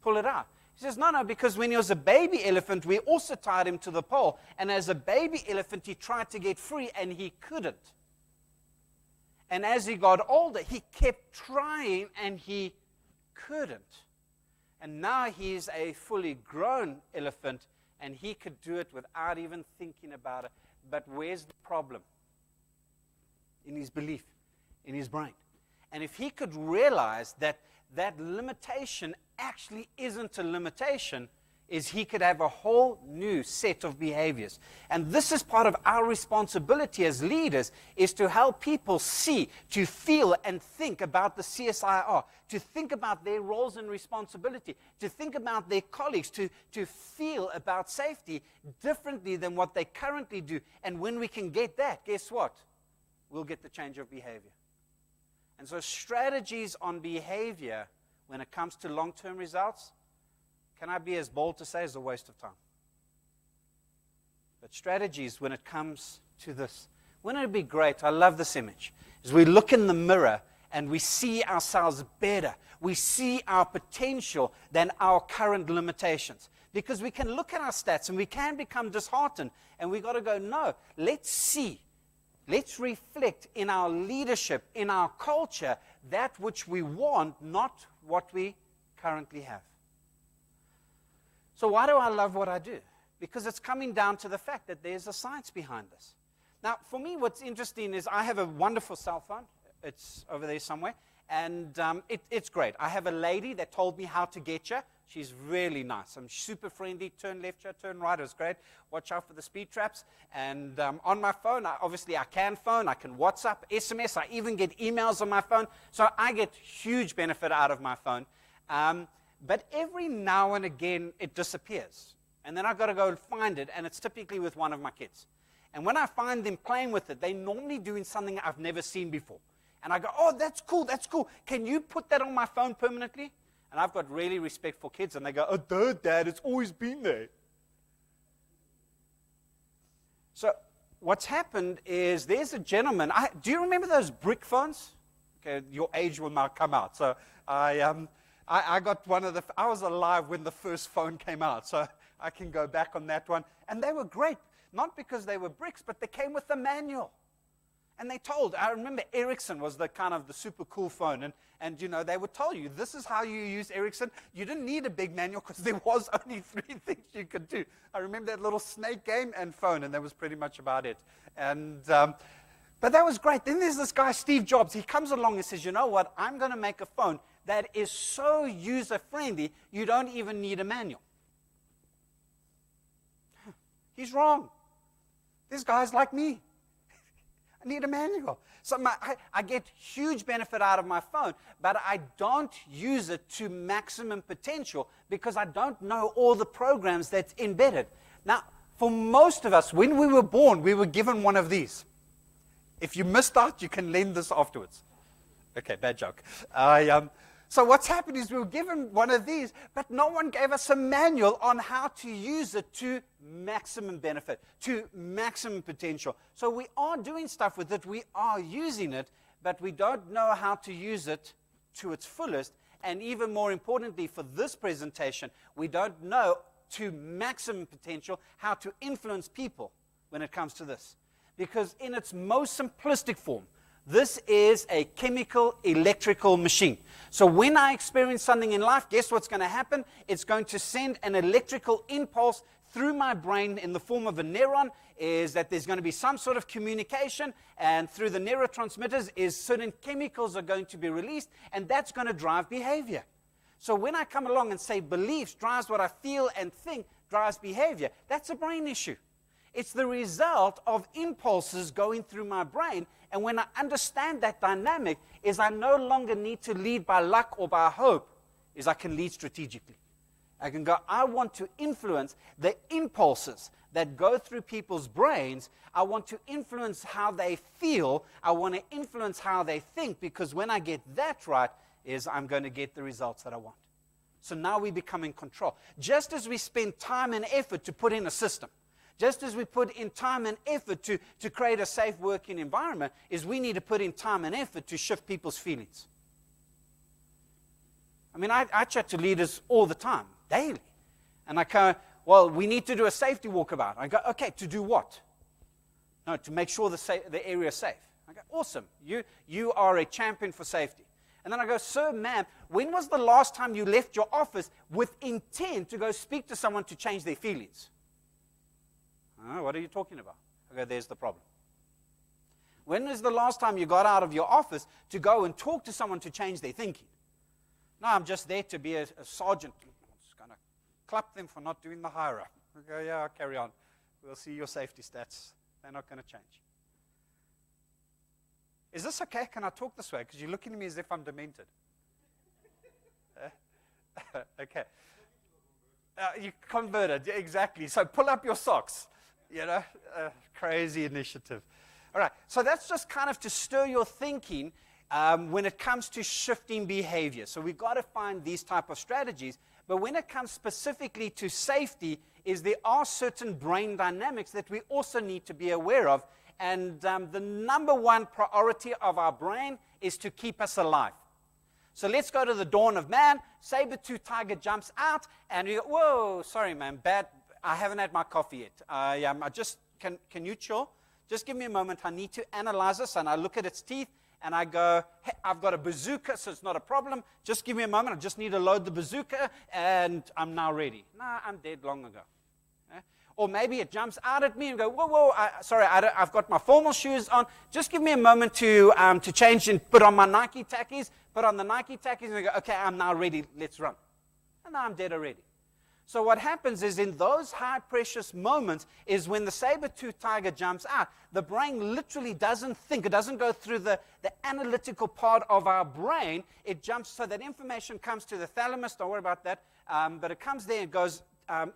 pull it out. He says, no, because when he was a baby elephant, we also tied him to the pole. And as a baby elephant, he tried to get free, and he couldn't. And as he got older, he kept trying, and he couldn't. And now he's a fully grown elephant, and he could do it without even thinking about it. But where's the problem? In his belief, in his brain. And if he could realize that that limitation actually isn't a limitation, he could have a whole new set of behaviors. And this is part of our responsibility as leaders, is to help people see, to feel and think about the CSIR, to think about their roles and responsibility, to think about their colleagues, to feel about safety differently than what they currently do. And when we can get that, guess what? We'll get the change of behavior. And so strategies on behavior, when it comes to long-term results, can I be as bold to say, is a waste of time? But strategies, when it comes to this, wouldn't it be great? I love this image. As we look in the mirror and we see ourselves better, we see our potential than our current limitations. Because we can look at our stats and we can become disheartened, and we've got to go, no, let's see. Let's reflect in our leadership, in our culture, that which we want, not what we currently have. So why do I love what I do? Because it's coming down to the fact that there's a science behind this. Now, for me, what's interesting is I have a wonderful cell phone. It's over there somewhere. And it's great. I have a lady that told me how to get you. She's really nice. I'm super friendly. Turn left, turn right. It was great. Watch out for the speed traps. And on my phone, obviously I can phone. I can WhatsApp, SMS. I even get emails on my phone. So I get huge benefit out of my phone. But every now and again, it disappears. And then I've got to go and find it, and it's typically with one of my kids. And when I find them playing with it, they're normally doing something I've never seen before. And I go, oh, that's cool, that's cool. Can you put that on my phone permanently? And I've got really respect for kids, and they go, oh, Dad, it's always been there. So what's happened is there's a gentleman. Do you remember those brick phones? Okay, your age will now come out. So I got one of I was alive when the first phone came out, so I can go back on that one. And they were great, not because they were bricks, but they came with a manual. And I remember Ericsson was the kind of the super cool phone. And you know, they would tell you, this is how you use Ericsson. You didn't need a big manual because there was only 3 things you could do. I remember that little snake game and phone, and that was pretty much about it. And but that was great. Then there's this guy, Steve Jobs. He comes along and says, you know what? I'm going to make a phone that is so user-friendly, you don't even need a manual. He's wrong. This guy's like me. I need a manual. So I get huge benefit out of my phone, but I don't use it to maximum potential because I don't know all the programs that's embedded. Now, for most of us, when we were born, we were given one of these. If you missed out, you can lend this afterwards. Okay, bad joke. So what's happened is we were given one of these, but no one gave us a manual on how to use it to maximum benefit, to maximum potential. So we are doing stuff with it, we are using it, but we don't know how to use it to its fullest. And even more importantly for this presentation, we don't know to maximum potential how to influence people when it comes to this. Because in its most simplistic form, this is a chemical electrical machine. So when I experience something in life, guess what's going to happen? It's going to send an electrical impulse through my brain in the form of a neuron, is that there's going to be some sort of communication, and through the neurotransmitters is certain chemicals are going to be released, and that's going to drive behavior. So when I come along and say beliefs drives what I feel and think drives behavior, that's a brain issue. It's the result of impulses going through my brain. And when I understand that dynamic, is I no longer need to lead by luck or by hope, is I can lead strategically. I can go, I want to influence the impulses that go through people's brains. I want to influence how they feel. I want to influence how they think, because when I get that right, is I'm going to get the results that I want. So now we become in control. Just as we spend time and effort to put in a system, just as we put in time and effort to create a safe working environment, is we need to put in time and effort to shift people's feelings. I mean, I chat to leaders all the time, daily. And I go, well, we need to do a safety walkabout. I go, okay, to do what? No, to make sure the area is safe. I go, awesome. You are a champion for safety. And then I go, sir, ma'am, when was the last time you left your office with intent to go speak to someone to change their feelings? What are you talking about? I go, there's the problem. When was the last time you got out of your office to go and talk to someone to change their thinking? No, I'm just there to be a sergeant. I'm just going to clap them for not doing the higher up. I go, yeah, carry on. We'll see your safety stats. They're not going to change. Is this okay? Can I talk this way? Because you're looking at me as if I'm demented. Okay. You converted, exactly. So pull up your socks. You know, crazy initiative. All right, so that's just kind of to stir your thinking when it comes to shifting behavior. So we've got to find these type of strategies. But when it comes specifically to safety, is there are certain brain dynamics that we also need to be aware of. And the number one priority of our brain is to keep us alive. So let's go to the dawn of man. Saber-tooth tiger jumps out, and you go, whoa, sorry, man, bad. I haven't had my coffee yet. I just, can you chill? Just give me a moment. I need to analyze this. And I look at its teeth, and I go, hey, I've got a bazooka, so it's not a problem. Just give me a moment. I just need to load the bazooka, and I'm now ready. Nah, I'm dead long ago. Or maybe it jumps out at me and go, whoa, sorry, I've got my formal shoes on. Just give me a moment to change and put on my Nike tackies. Put on the Nike tackies, and I go, okay, I'm now ready. Let's run. And now I'm dead already. So what happens is in those high precious moments is when the saber-tooth tiger jumps out, the brain literally doesn't think. It doesn't go through the analytical part of our brain. It jumps so that information comes to the thalamus. Don't worry about that. But it comes there and goes,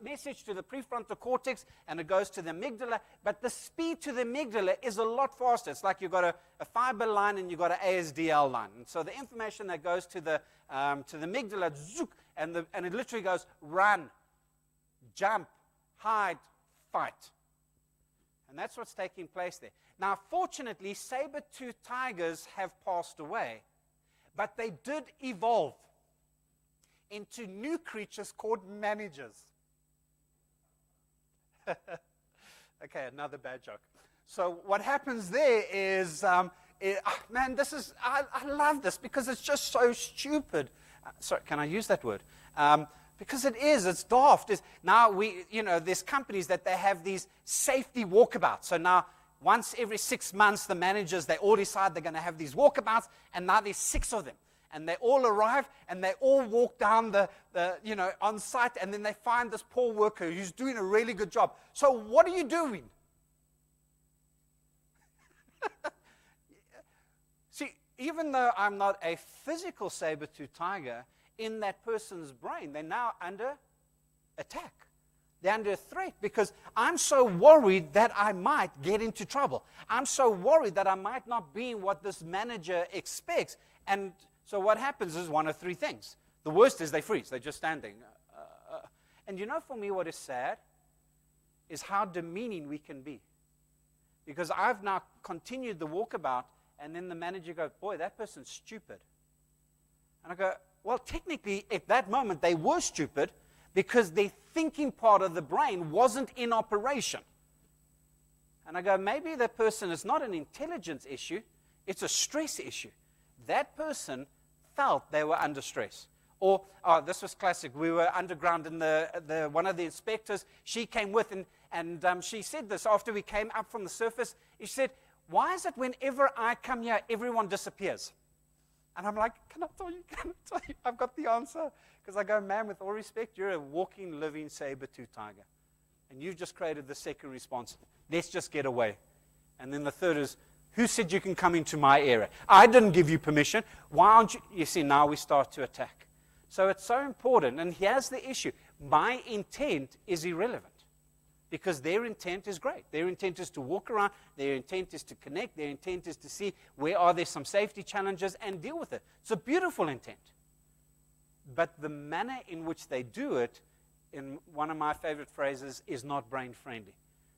message to the prefrontal cortex, and it goes to the amygdala. But the speed to the amygdala is a lot faster. It's like you've got a fiber line and you've got an ASDL line. And so the information that goes to the amygdala, zook, and it literally goes run, jump, hide, fight. And that's what's taking place there. Now, fortunately, saber-toothed tigers have passed away, but they did evolve into new creatures called managers. Okay, another bad joke. So what happens there is, man, this is, I love this because it's just so stupid. Sorry, can I use that word? Because it's daft. Now, there's companies that they have these safety walkabouts. So now, once every 6 months, the managers, they all decide they're going to have these walkabouts, and now there's 6 of them. And they all arrive, and they all walk down on site, and then they find this poor worker who's doing a really good job. So what are you doing? even though I'm not a physical saber-tooth tiger, in that person's brain, they're now under attack. They're under threat because I'm so worried that I might get into trouble. I'm so worried that I might not be what this manager expects. And so what happens is one of three things. The worst is they freeze. They're just standing. And you know, for me, what is sad is how demeaning we can be. Because I've now continued the walkabout, and then the manager goes, boy, that person's stupid. And I go, well, technically, at that moment, they were stupid because their thinking part of the brain wasn't in operation. And I go, maybe that person is not an intelligence issue, it's a stress issue. That person felt they were under stress. Or, oh, this was classic. We were underground, and one of the inspectors, she came with, and she said this after we came up from the surface. She said, why is it whenever I come here, everyone disappears? And I'm like, can I tell you? I've got the answer. Because I go, ma'am, with all respect, you're a walking, living saber-tooth tiger. And you've just created the second response. Let's just get away. And then the third is, who said you can come into my area? I didn't give you permission. Why aren't you? You see, now we start to attack. So it's so important. And here's the issue. My intent is irrelevant. Because their intent is great. Their intent is to walk around. Their intent is to connect. Their intent is to see where are there some safety challenges and deal with it. It's a beautiful intent. But the manner in which they do it, in one of my favorite phrases, is not brain-friendly.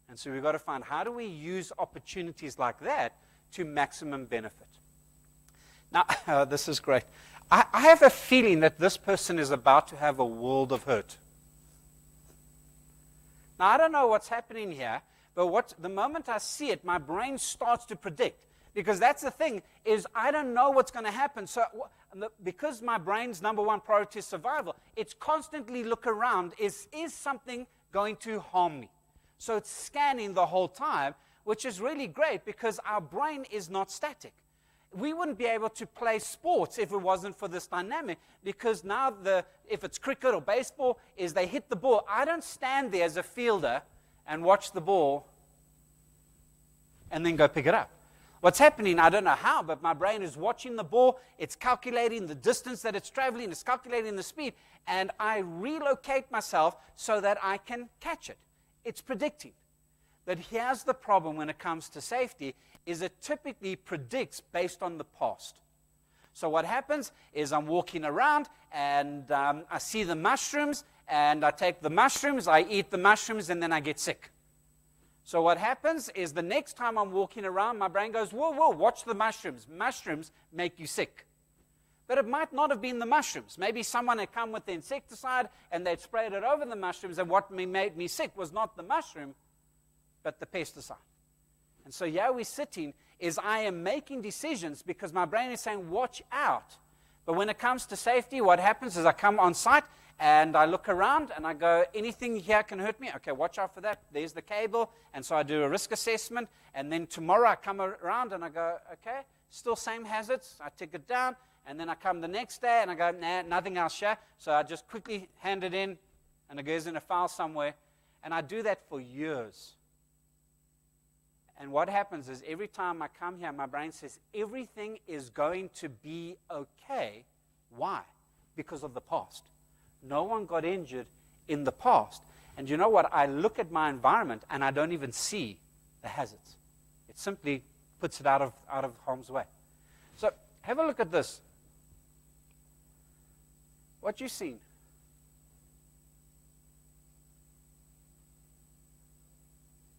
And so we've got to find how do we use opportunities like that to maximum benefit. Now, this is great. I have a feeling that this person is about to have a world of hurt. Now, I don't know what's happening here, but the moment I see it, my brain starts to predict. Because that's the thing, is I don't know what's going to happen. So because my brain's number one priority is survival, it's constantly look around, is something going to harm me? So it's scanning the whole time, which is really great because our brain is not static. We wouldn't be able to play sports if it wasn't for this dynamic, because now if it's cricket or baseball, is they hit the ball. I don't stand there as a fielder and watch the ball and then go pick it up. What's happening, I don't know how, but my brain is watching the ball. It's calculating the distance that it's traveling. It's calculating the speed. And I relocate myself so that I can catch it. It's predicting. But here's the problem when it comes to safety, is it typically predicts based on the past. So what happens is I'm walking around, and I see the mushrooms, and I take the mushrooms, I eat the mushrooms, and then I get sick. So what happens is the next time I'm walking around, my brain goes, whoa, whoa, watch the mushrooms. Mushrooms make you sick. But it might not have been the mushrooms. Maybe someone had come with the insecticide, and they'd sprayed it over the mushrooms, and what made me sick was not the mushroom, but the pesticide. And so here we're sitting, is I am making decisions because my brain is saying, watch out. But when it comes to safety, what happens is I come on site, and I look around, and I go, anything here can hurt me? Okay, watch out for that. There's the cable. And so I do a risk assessment. And then tomorrow I come around, and I go, okay, still same hazards. I take it down. And then I come the next day, and I go, nah, nothing else here. So I just quickly hand it in, and it goes in a file somewhere. And I do that for years. And what happens is every time I come here, my brain says, everything is going to be okay. Why? Because of the past. No one got injured in the past. And you know what? I look at my environment, and I don't even see the hazards. It simply puts it out of harm's way. So have a look at this. What you seen?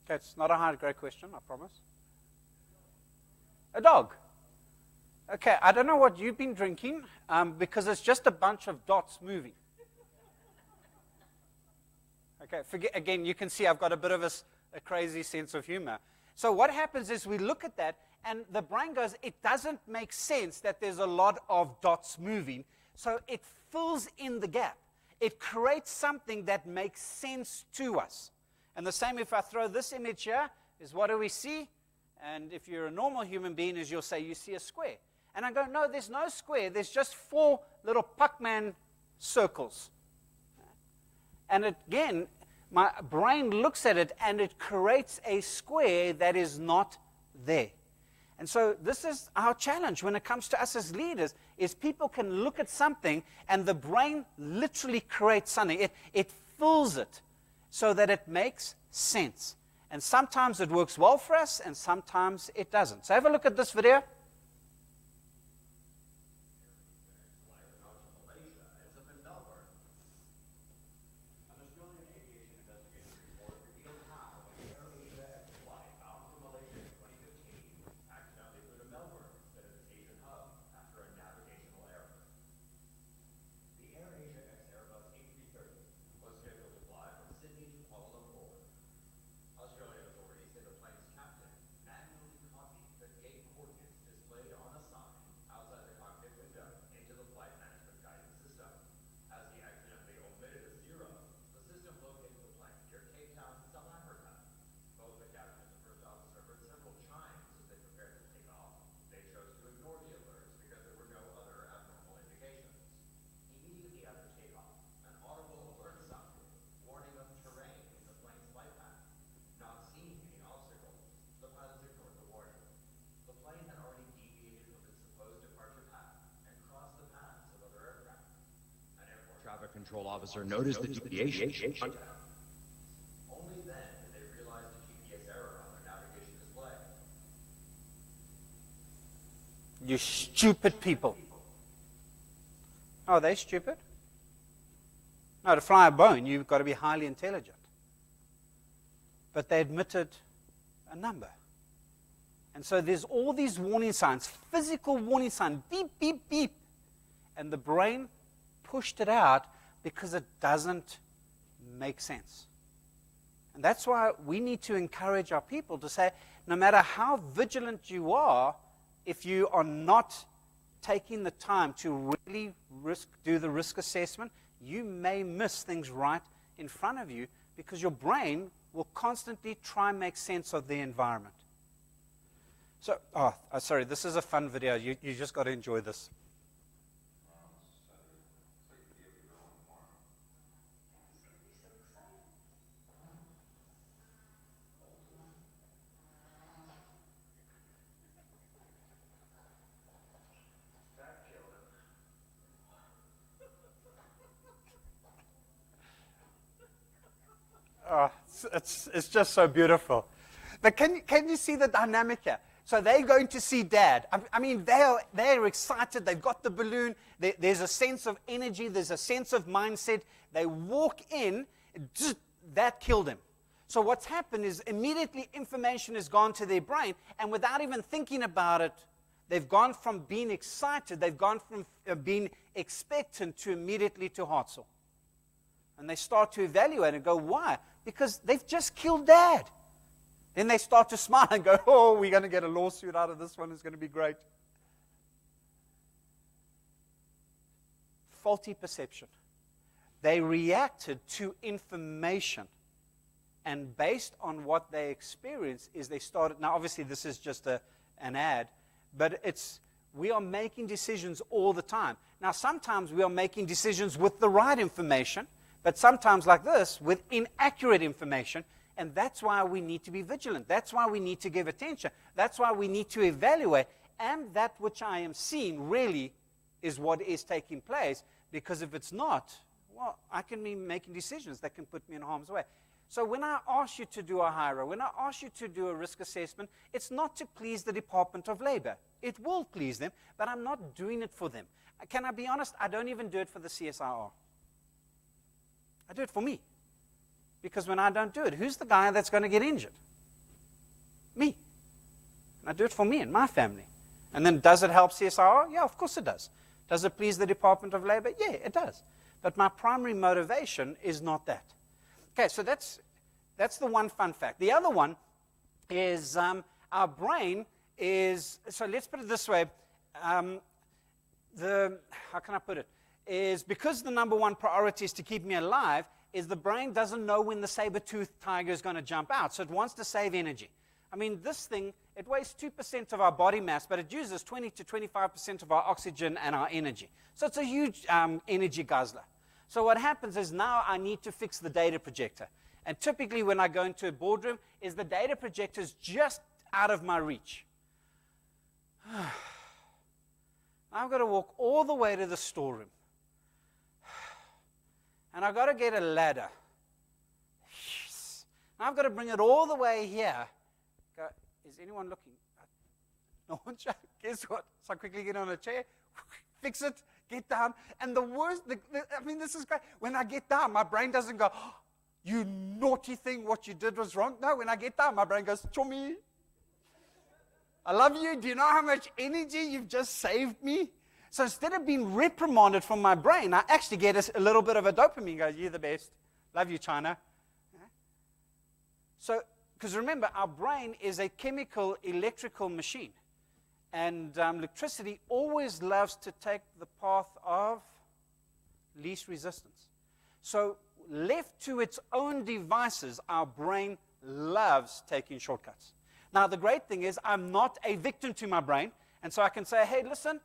Okay, it's not a hard, great question, I promise. A dog. Okay, I don't know what you've been drinking, because it's just a bunch of dots moving. Okay, again, you can see I've got a bit of a crazy sense of humor. So what happens is we look at that, and the brain goes, it doesn't make sense that there's a lot of dots moving, so it fills in the gap. It creates something that makes sense to us. And the same if I throw this image here, is what do we see? And if you're a normal human being, is you'll say you see a square. And I go, no, there's no square. There's just 4 little Pac-Man circles. And again, my brain looks at it, and it creates a square that is not there. And so this is our challenge when it comes to us as leaders, is people can look at something and the brain literally creates something. It fills it so that it makes sense. And sometimes it works well for us, and sometimes it doesn't. So have a look at this video. Traffic control officer noticed the deviation. Only then did they realize the GPS error on their navigation display. You stupid people. Oh, are they stupid? No, to fly a bone, you've got to be highly intelligent. But they admitted a number. And so there's all these warning signs, physical warning signs, beep, beep, beep. And the brain pushed it out because it doesn't make sense. And that's why we need to encourage our people to say, no matter how vigilant you are, if you are not taking the time to really do the risk assessment, you may miss things right in front of you because your brain will constantly try and make sense of the environment. So, sorry, this is a fun video. You just got to enjoy this. Oh, it's just so beautiful. But can you see the dynamic here? So they're going to see Dad. I mean, they're excited. They've got the balloon. There's a sense of energy. There's a sense of mindset. They walk in. That killed him. So what's happened is immediately information has gone to their brain, and without even thinking about it, they've gone from being excited, they've gone from being expectant to immediately to heart sore. And they start to evaluate and go, why? Because they've just killed Dad. Then they start to smile and go, oh, we're going to get a lawsuit out of this one. It's going to be great. Faulty perception. They reacted to information. And based on what they experienced is they started. Now, obviously, this is just an ad. But we are making decisions all the time. Now, sometimes we are making decisions with the right information. But sometimes, like this, with inaccurate information. And that's why we need to be vigilant. That's why we need to give attention. That's why we need to evaluate. And that which I am seeing really is what is taking place. Because if it's not, well, I can be making decisions that can put me in harm's way. So when I ask you to do a HIRA, when I ask you to do a risk assessment, it's not to please the Department of Labor. It will please them, but I'm not doing it for them. Can I be honest? I don't even do it for the CSIR. I do it for me. Because when I don't do it, who's the guy that's going to get injured? Me. And I do it for me and my family. And then does it help CSIR? Yeah, of course it does. Does it please the Department of Labor? Yeah, it does. But my primary motivation is not that. Okay, so that's the one fun fact. The other one is our brain is, so let's put it this way. How can I put it? Is because the number one priority is to keep me alive, is the brain doesn't know when the saber-toothed tiger is going to jump out, so it wants to save energy. I mean, this thing, it weighs 2% of our body mass, but it uses 20 to 25% of our oxygen and our energy. So it's a huge energy guzzler. So what happens is now I need to fix the data projector. And typically when I go into a boardroom, is the data projector is just out of my reach. I've got to walk all the way to the storeroom. And I've got to get a ladder. Yes. Now I've got to bring it all the way here. Go, is anyone looking? No one. Guess what? So I quickly get on a chair, fix it, get down. And the worst, I mean, this is great. When I get down, my brain doesn't go, oh, you naughty thing, what you did was wrong. No, when I get down, my brain goes, chummy, I love you. Do you know how much energy you've just saved me? So instead of being reprimanded from my brain, I actually get a little bit of a dopamine. Goes, you're the best. Love you, China. So, because remember, our brain is a chemical, electrical machine. And electricity always loves to take the path of least resistance. So left to its own devices, our brain loves taking shortcuts. Now, the great thing is I'm not a victim to my brain. And so I can say, hey, listen,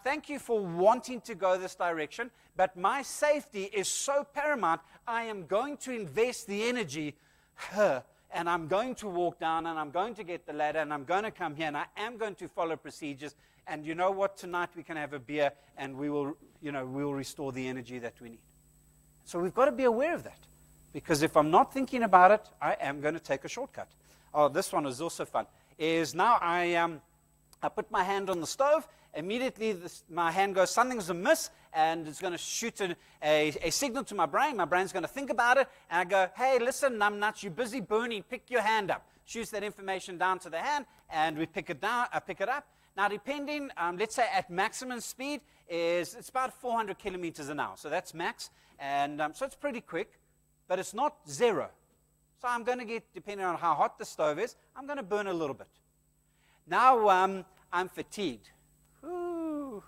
thank you for wanting to go this direction, but my safety is so paramount, I am going to invest the energy, and I'm going to walk down, and I'm going to get the ladder, and I'm going to come here, and I am going to follow procedures. And you know what? Tonight we can have a beer, and we will restore the energy that we need. So we've got to be aware of that, because if I'm not thinking about it, I am going to take a shortcut. Oh, this one is also fun. Is now I put my hand on the stove. Immediately, my hand goes, something's amiss, and it's going to shoot a signal to my brain. My brain's going to think about it, and I go, hey, listen, numbnuts, you're busy burning. Pick your hand up. Shoots that information down to the hand, and we pick it down. I pick it up. Now, depending, let's say at maximum speed, it's about 400 kilometers an hour. So that's max, and so it's pretty quick, but it's not zero. So I'm going to get, depending on how hot the stove is, I'm going to burn a little bit. Now I'm fatigued. Ooh.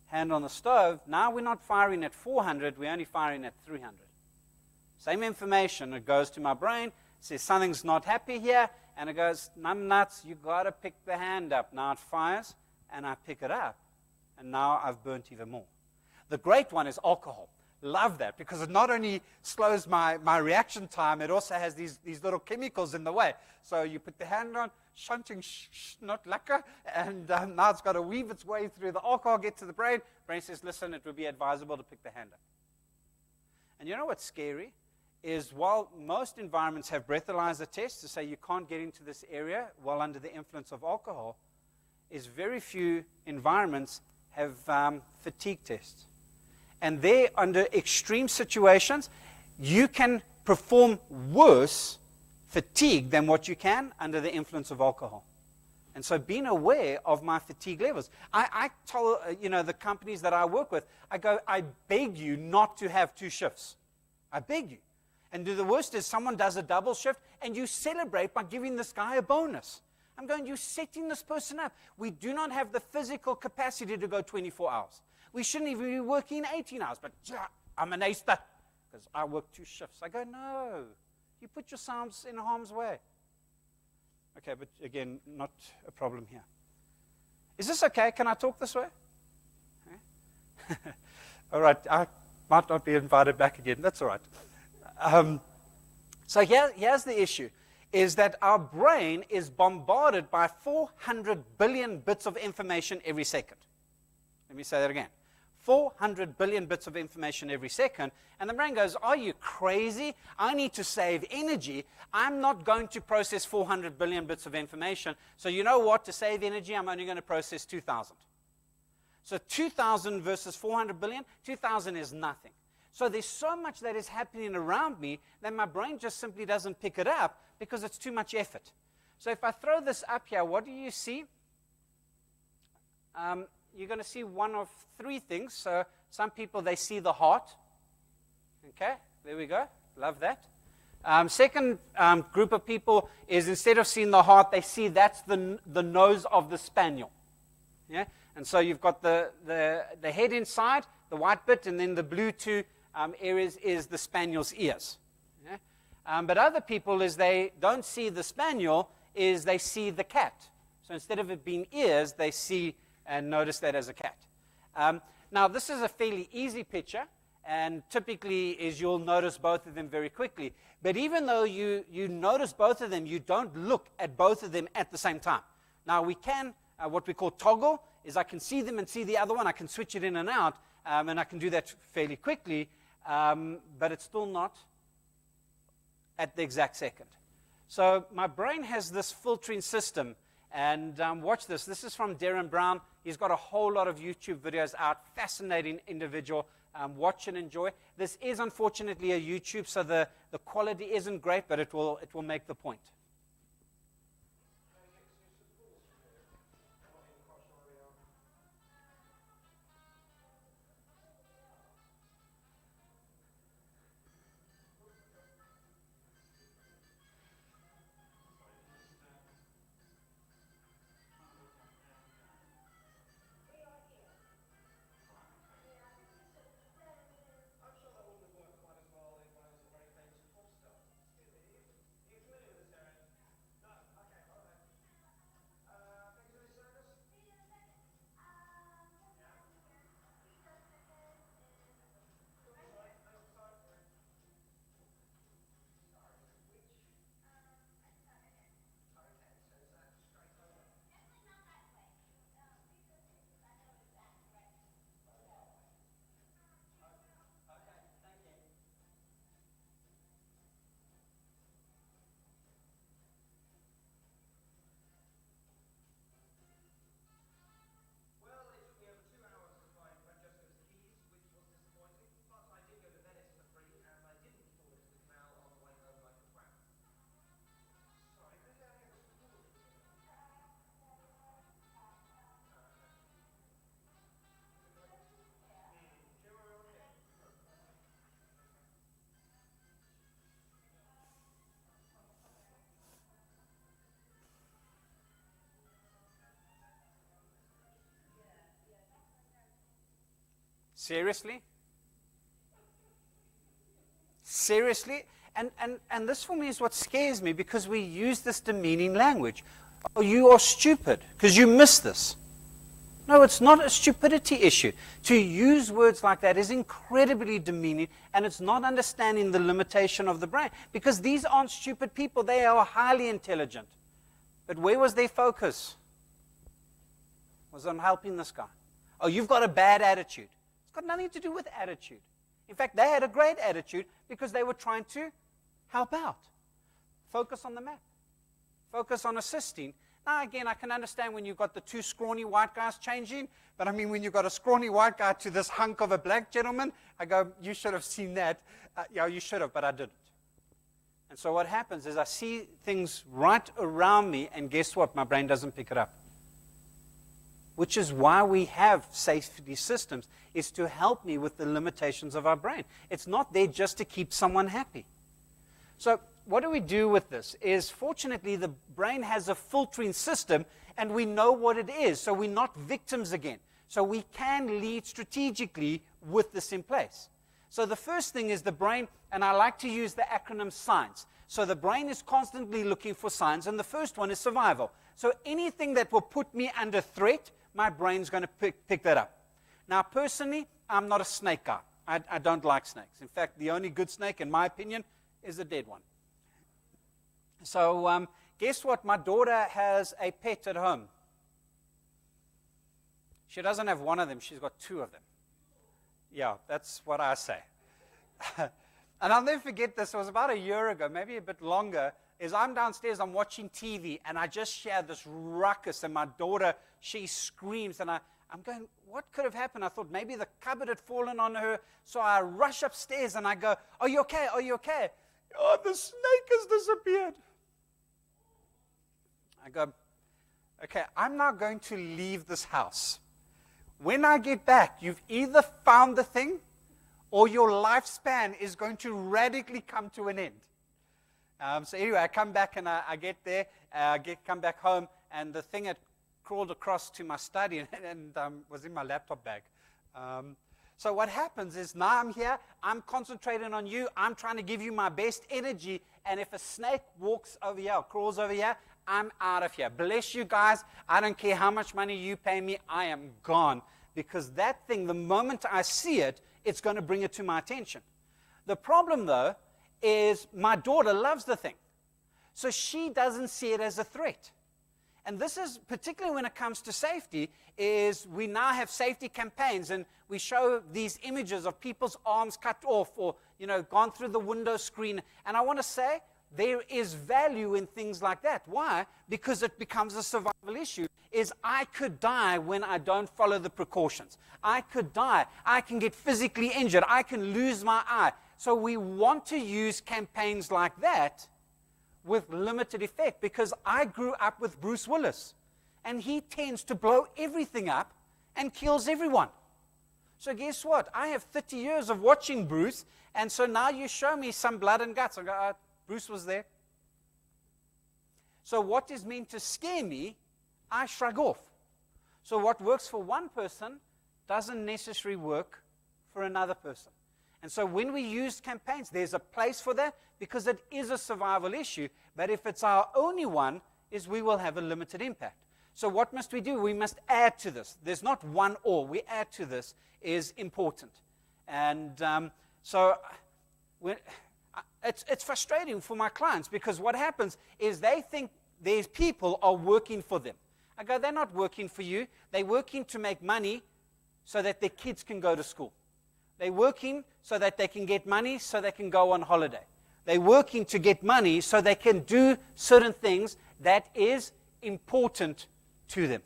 Hand on the stove. Now we're not firing at 400, we're only firing at 300. Same information. It goes to my brain, says something's not happy here, and it goes, numbnuts, you got to pick the hand up. Now it fires, and I pick it up, and now I've burnt even more. The great one is alcohol. Love that, because it not only slows my reaction time, it also has these little chemicals in the way. So you put the hand on, shunting, not lekker, and now it's got to weave its way through the alcohol, get to the brain. Brain says, listen, it would be advisable to pick the hand up. And you know what's scary? Is while most environments have breathalyzer tests to say you can't get into this area while under the influence of alcohol, is very few environments have fatigue tests. And there, under extreme situations, you can perform worse fatigue than what you can under the influence of alcohol. And so being aware of my fatigue levels. I tell the companies that I work with, I go, I beg you not to have 2 shifts. I beg you. And the worst is someone does a double shift, and you celebrate by giving this guy a bonus. I'm going, you're setting this person up. We do not have the physical capacity to go 24 hours. We shouldn't even be working 18 hours, but I'm an acer because I work 2 shifts. I go, no, you put yourselves in harm's way. Okay, but again, not a problem here. Is this okay? Can I talk this way? Okay. All right, I might not be invited back again. That's all right. So here's the issue, is that our brain is bombarded by 400 billion bits of information every second. Let me say that again. 400 billion bits of information every second. And the brain goes, are you crazy? I need to save energy. I'm not going to process 400 billion bits of information. So you know what? To save energy, I'm only going to process 2,000. So 2,000 versus 400 billion, 2,000 is nothing. So there's so much that is happening around me that my brain just simply doesn't pick it up because it's too much effort. So if I throw this up here, what do you see? You're going to see one of 3 things. So some people, they see the heart. Okay, there we go. Love that. Second group of people is instead of seeing the heart, they see that's the nose of the spaniel. Yeah, and so you've got the head inside, the white bit, and then the blue 2 areas is the spaniel's ears. Yeah? But other people, is they don't see the spaniel, is they see the cat. So instead of it being ears, they see and notice that as a cat. Now, this is a fairly easy picture, and typically is you'll notice both of them very quickly. But even though you notice both of them, you don't look at both of them at the same time. Now, we can what we call toggle, is I can see them and see the other one. I can switch it in and out, and I can do that fairly quickly, but it's still not at the exact second. So my brain has this filtering system, and watch this. This is from Darren Brown. He's got a whole lot of YouTube videos out. Fascinating individual. Watch and enjoy. This is unfortunately a YouTube, so the quality isn't great, but it will make the point. Seriously? Seriously? And this for me is what scares me, because we use this demeaning language. Oh, you are stupid because you missed this. No, it's not a stupidity issue. To use words like that is incredibly demeaning, and it's not understanding the limitation of the brain, because these aren't stupid people. They are highly intelligent. But where was their focus? Was on helping this guy. Oh, you've got a bad attitude. It's got nothing to do with attitude. In fact, they had a great attitude because they were trying to help out. Focus on the map. Focus on assisting. Now, again, I can understand when you've got the two scrawny white guys changing, but I mean, when you've got a scrawny white guy to this hunk of a black gentleman, I go, you should have seen that. Yeah, you should have, but I didn't. And so what happens is I see things right around me, and guess what? My brain doesn't pick it up. Which is why we have safety systems, is to help me with the limitations of our brain. It's not there just to keep someone happy. So what do we do with this? Is fortunately the brain has a filtering system, and we know what it is, so we're not victims again. So we can lead strategically with this in place. So the first thing is the brain, and I like to use the acronym SIGNS. So the brain is constantly looking for signs, and the first one is survival. So anything that will put me under threat, my brain's going to pick that up. Now, personally, I'm not a snake guy. I don't like snakes. In fact, the only good snake, in my opinion, is a dead one. So guess what? My daughter has a pet at home. She doesn't have one of them. She's got two of them. Yeah, that's what I say. And I'll never forget this. It was about a year ago, maybe a bit longer, is I'm downstairs, I'm watching TV, and I just hear this ruckus, and my daughter, she screams, and I'm going, what could have happened? I thought maybe the cupboard had fallen on her, so I rush upstairs, and I go, are you okay? Are you okay? Oh, the snake has disappeared. I go, okay, I'm now going to leave this house. When I get back, you've either found the thing, or your lifespan is going to radically come to an end. So anyway, I come back and I get there, come back home, and the thing had crawled across to my study and was in my laptop bag. So what happens is now I'm here, I'm concentrating on you, I'm trying to give you my best energy, and if a snake walks over here or crawls over here, I'm out of here. Bless you guys. I don't care how much money you pay me, I am gone. Because that thing, the moment I see it, it's going to bring it to my attention. The problem, though, is my daughter loves the thing. So she doesn't see it as a threat. And this is particularly when it comes to safety, is we now have safety campaigns, and we show these images of people's arms cut off or, gone through the window screen. And I want to say there is value in things like that. Why? Because it becomes a survival issue. Is I could die when I don't follow the precautions. I could die. I can get physically injured. I can lose my eye. So we want to use campaigns like that with limited effect, because I grew up with Bruce Willis, and he tends to blow everything up and kills everyone. So guess what? I have 30 years of watching Bruce, and so now you show me some blood and guts. I go, Bruce was there. So what is meant to scare me, I shrug off. So what works for one person doesn't necessarily work for another person. And so when we use campaigns, there's a place for that, because it is a survival issue. But if it's our only one, is we will have a limited impact. So what must we do? We must add to this. There's not one or. We add to this is important. And it's frustrating for my clients, because what happens is they think these people are working for them. I go, they're not working for you. They're working to make money so that their kids can go to school. They're working so that they can get money so they can go on holiday. They're working to get money so they can do certain things that is important to them.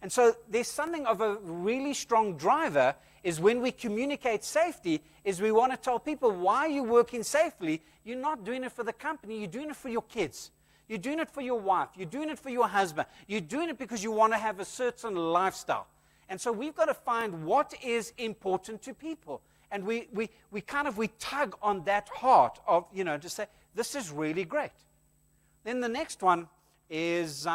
And so there's something of a really strong driver is when we communicate safety, is we want to tell people, why are you working safely? You're not doing it for the company. You're doing it for your kids. You're doing it for your wife. You're doing it for your husband. You're doing it because you want to have a certain lifestyle. And so we've got to find what is important to people. And we tug on that heart of, to say, this is really great. Then the next one is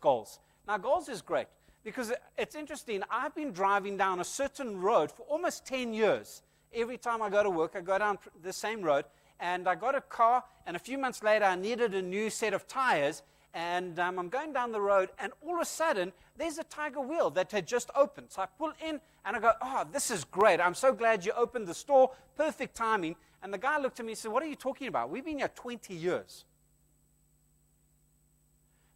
goals. Now, goals is great, because it's interesting. I've been driving down a certain road for almost 10 years. Every time I go to work, I go down the same road. And I got a car, and a few months later, I needed a new set of tires. And I'm going down the road, and all of a sudden, there's a Tiger wheel that had just opened. So I pull in, and I go, this is great. I'm so glad you opened the store. Perfect timing. And the guy looked at me and said, what are you talking about? We've been here 20 years.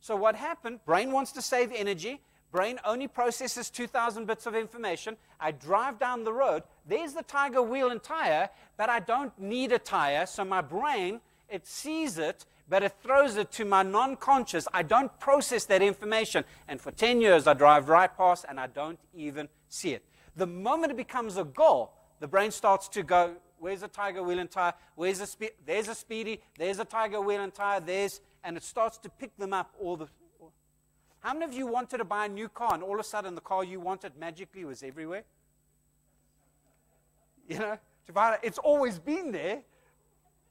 So what happened, brain wants to save energy. Brain only processes 2,000 bits of information. I drive down the road. There's the Tiger wheel and tire, but I don't need a tire. So my brain, it sees it, but it throws it to my non-conscious. I don't process that information. And for 10 years, I drive right past, and I don't even see it. The moment it becomes a goal, the brain starts to go, where's a Tiger wheel and tire? There's a Speedy. There's a Tiger wheel and tire. And it starts to pick them up How many of you wanted to buy a new car, and all of a sudden the car you wanted magically was everywhere? It's always been there,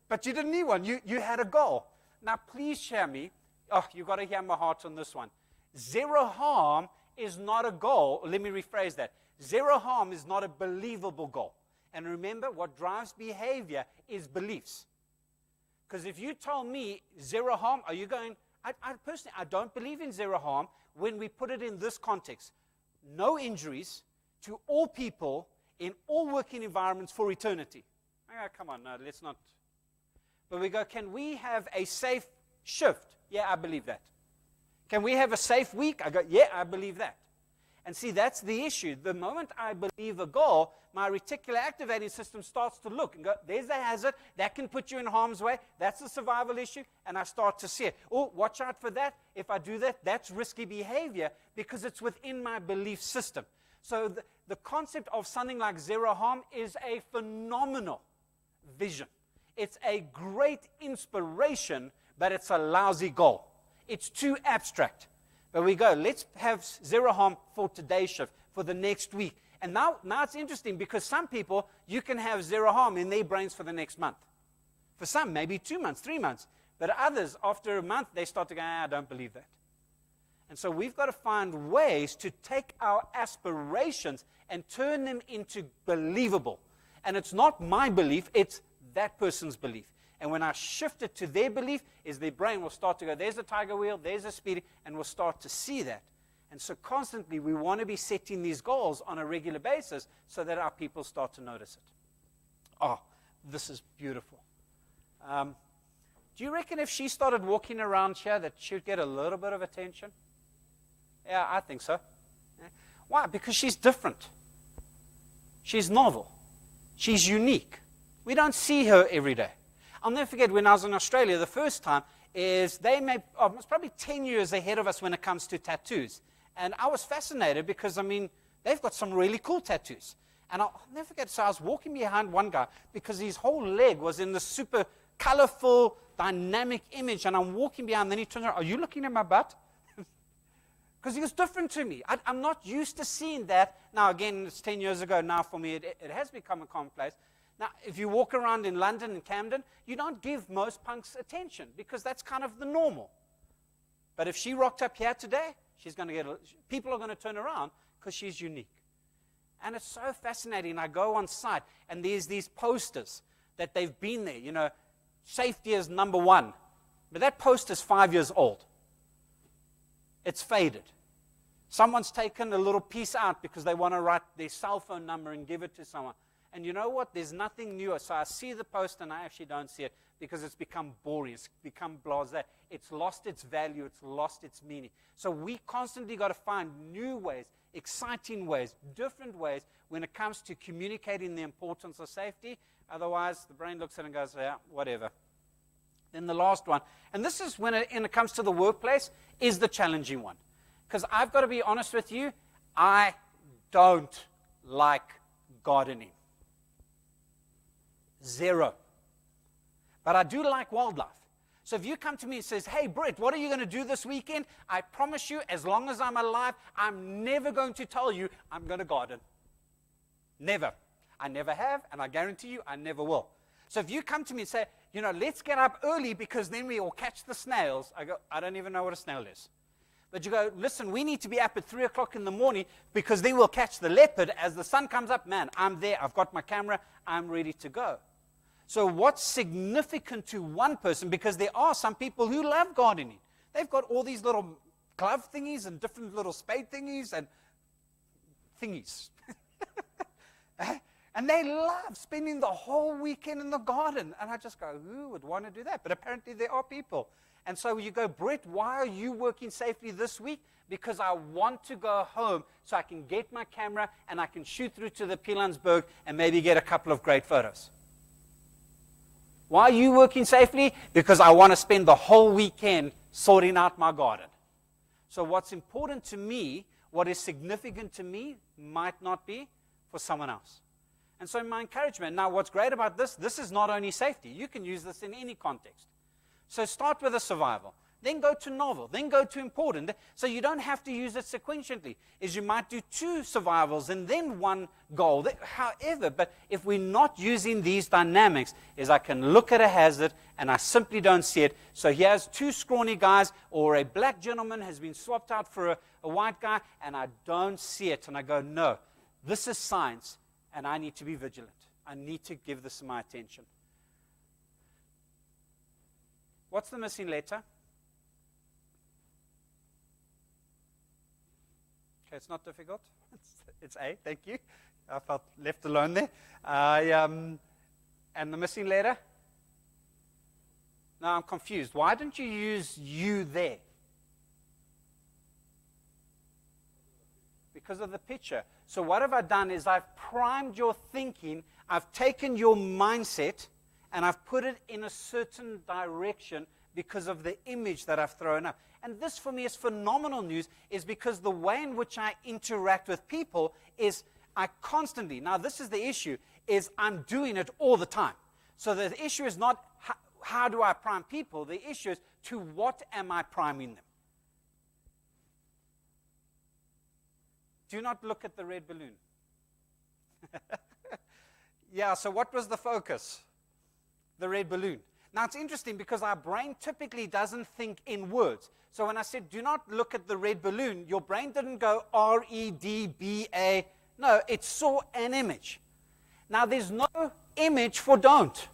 but you didn't need one. You had a goal. Now, please share me. You've got to hear my heart on this one. Zero harm is not a goal. Let me rephrase that. Zero harm is not a believable goal. And remember, what drives behavior is beliefs. Because if you told me zero harm, are you going, I personally, I don't believe in zero harm when we put it in this context. No injuries to all people in all working environments for eternity. Come on, no, let's not. But we go, can we have a safe shift? Yeah, I believe that. Can we have a safe week? I go, yeah, I believe that. And see, that's the issue. The moment I believe a goal, my reticular activating system starts to look and go, there's a hazard. That can put you in harm's way. That's a survival issue. And I start to see it. Oh, watch out for that. If I do that, that's risky behavior because it's within my belief system. So the concept of something like zero harm is a phenomenal vision. It's a great inspiration, but it's a lousy goal. It's too abstract. But we go, let's have zero harm for today's shift, for the next week. And now it's interesting because some people, you can have zero harm in their brains for the next month. For some, maybe 2 months, 3 months. But others, after a month, they start to go, I don't believe that. And so we've got to find ways to take our aspirations and turn them into believable. And it's not my belief, it's that person's belief. And when I shift it to their belief, is their brain will start to go, there's a Tiger wheel, there's a Speedy, and we'll start to see that. And so constantly we want to be setting these goals on a regular basis so that our people start to notice it. Oh, this is beautiful. Do you reckon if she started walking around here that she'd get a little bit of attention? Yeah, I think so. Why? Because she's different. She's novel. She's unique. We don't see her every day. I'll never forget when I was in Australia the first time, is they was probably 10 years ahead of us when it comes to tattoos. And I was fascinated because, I mean, they've got some really cool tattoos. And I'll never forget, so I was walking behind one guy because his whole leg was in this super colorful, dynamic image. And I'm walking behind, then he turns around, are you looking at my butt? Because he was different to me. I'm not used to seeing that. Now, again, it's 10 years ago now for me. It has become a commonplace. Now, if you walk around in London and Camden, you don't give most punks attention because that's kind of the normal. But if she rocked up here today, she's going to get people are going to turn around because she's unique. And it's so fascinating. I go on site, and there's these posters that they've been there. You know, safety is number one. But that poster's 5 years old. It's faded. Someone's taken a little piece out because they want to write their cell phone number and give it to someone. And you know what? There's nothing newer. So I see the post and I actually don't see it because it's become boring. It's become blasé. It's lost its value. It's lost its meaning. So we constantly got to find new ways, exciting ways, different ways when it comes to communicating the importance of safety. Otherwise, the brain looks at it and goes, yeah, whatever. Then the last one, and this is when it comes to the workplace, is the challenging one. Because I've got to be honest with you, I don't like gardening. Zero. But I do like wildlife. So if you come to me and says, hey, Britt, what are you going to do this weekend? I promise you, as long as I'm alive, I'm never going to tell you I'm going to garden. Never. I never have, and I guarantee you I never will. So if you come to me and say, you know, let's get up early because then we will catch the snails. I go, I don't even know what a snail is. But you go, listen, we need to be up at 3 o'clock in the morning because then we'll catch the leopard as the sun comes up. Man, I'm there. I've got my camera. I'm ready to go. So what's significant to one person, because there are some people who love gardening. They've got all these little glove thingies and different little spade thingies and thingies. And they love spending the whole weekend in the garden. And I just go, who would want to do that? But apparently there are people. And so you go, Brett, why are you working safely this week? Because I want to go home so I can get my camera and I can shoot through to the Pilansberg and maybe get a couple of great photos. Why are you working safely? Because I want to spend the whole weekend sorting out my garden. So what's important to me, what is significant to me, might not be for someone else. And so my encouragement, now what's great about this is not only safety. You can use this in any context. So start with a survival, then go to novel, then go to important. So you don't have to use it sequentially. Is you might do 2 survivals and then 1 goal. However, but if we're not using these dynamics, is I can look at a hazard and I simply don't see it. So here's 2 scrawny guys, or a black gentleman has been swapped out for a white guy, and I don't see it. And I go, no, this is science, and I need to be vigilant. I need to give this my attention. What's the missing letter? Okay, it's not difficult. It's A, thank you. I felt left alone there. And the missing letter? No, I'm confused. Why don't you use you there? Because of the picture. So what have I done is I've primed your thinking. I've taken your mindset and I've put it in a certain direction because of the image that I've thrown up. And this for me is phenomenal news, is because the way in which I interact with people is I constantly, now this is the issue, is I'm doing it all the time. So the issue is not how do I prime people, the issue is to what am I priming them? Do not look at the red balloon. Yeah, so what was the focus? The red balloon. Now, it's interesting because our brain typically doesn't think in words. So when I said, do not look at the red balloon, your brain didn't go R-E-D-B-A. No, it saw an image. Now, there's no image for don't.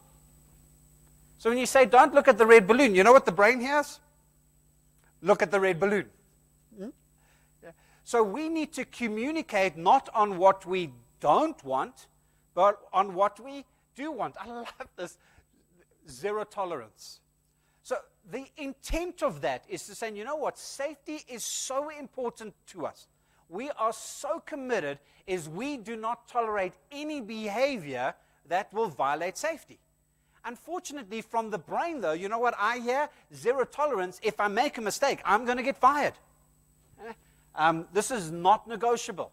So when you say, don't look at the red balloon, you know what the brain hears? Look at the red balloon. Yeah. So we need to communicate not on what we don't want, but on what we do want. I love this. Zero tolerance. So the intent of that is to say, you know what, safety is so important to us. We are so committed is we do not tolerate any behavior that will violate safety. Unfortunately, from the brain, though, you know what I hear? Zero tolerance. If I make a mistake, I'm going to get fired. This is not negotiable.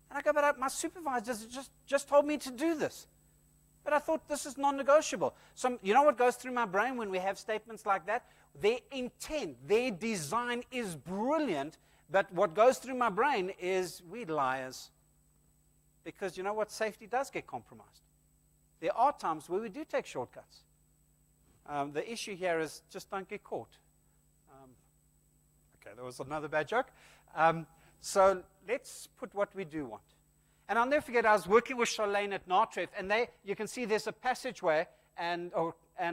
And I go, but my supervisor just told me to do this. But I thought this is non-negotiable. So you know what goes through my brain when we have statements like that? Their intent, their design is brilliant, but what goes through my brain is, we liars. Because you know what? Safety does get compromised. There are times where we do take shortcuts. The issue here is just don't get caught. Okay, that was another bad joke. So let's put what we do want. And I'll never forget, I was working with Charlene at Nartref, and you can see there's a passageway, and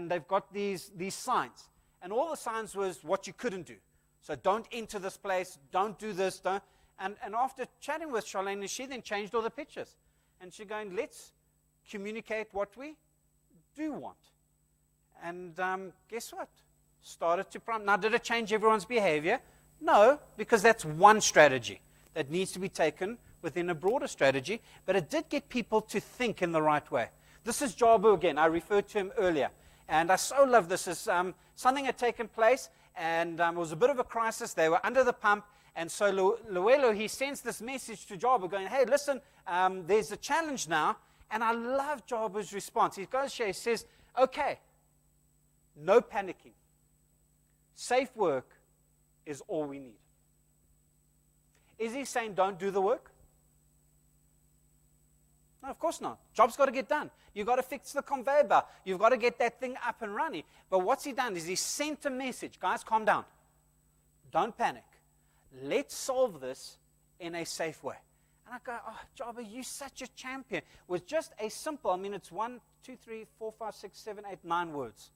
they've got these signs. And all the signs was what you couldn't do. So don't enter this place, don't do this, don't. And after chatting with Charlene, she then changed all the pictures. And she's going, let's communicate what we do want. And guess what? Started to prime. Now, did it change everyone's behavior? No, because that's one strategy that needs to be taken within a broader strategy, but it did get people to think in the right way. This is Jabu again. I referred to him earlier. And I so love this. Something had taken place, and it was a bit of a crisis. They were under the pump, and so Luelo, he sends this message to Jabu going, hey, listen, there's a challenge now. And I love Jabu's response. He goes here, he says, okay, no panicking. Safe work is all we need. Is he saying don't do the work? No, of course not. Job's got to get done. You've got to fix the conveyor belt. You've got to get that thing up and running. But what's he done is he sent a message. Guys, calm down. Don't panic. Let's solve this in a safe way. And I go, oh, Jabu, you're such a champion. With just a simple, it's 1, 2, 3, 4, 5, 6, 7, 8, 9 words.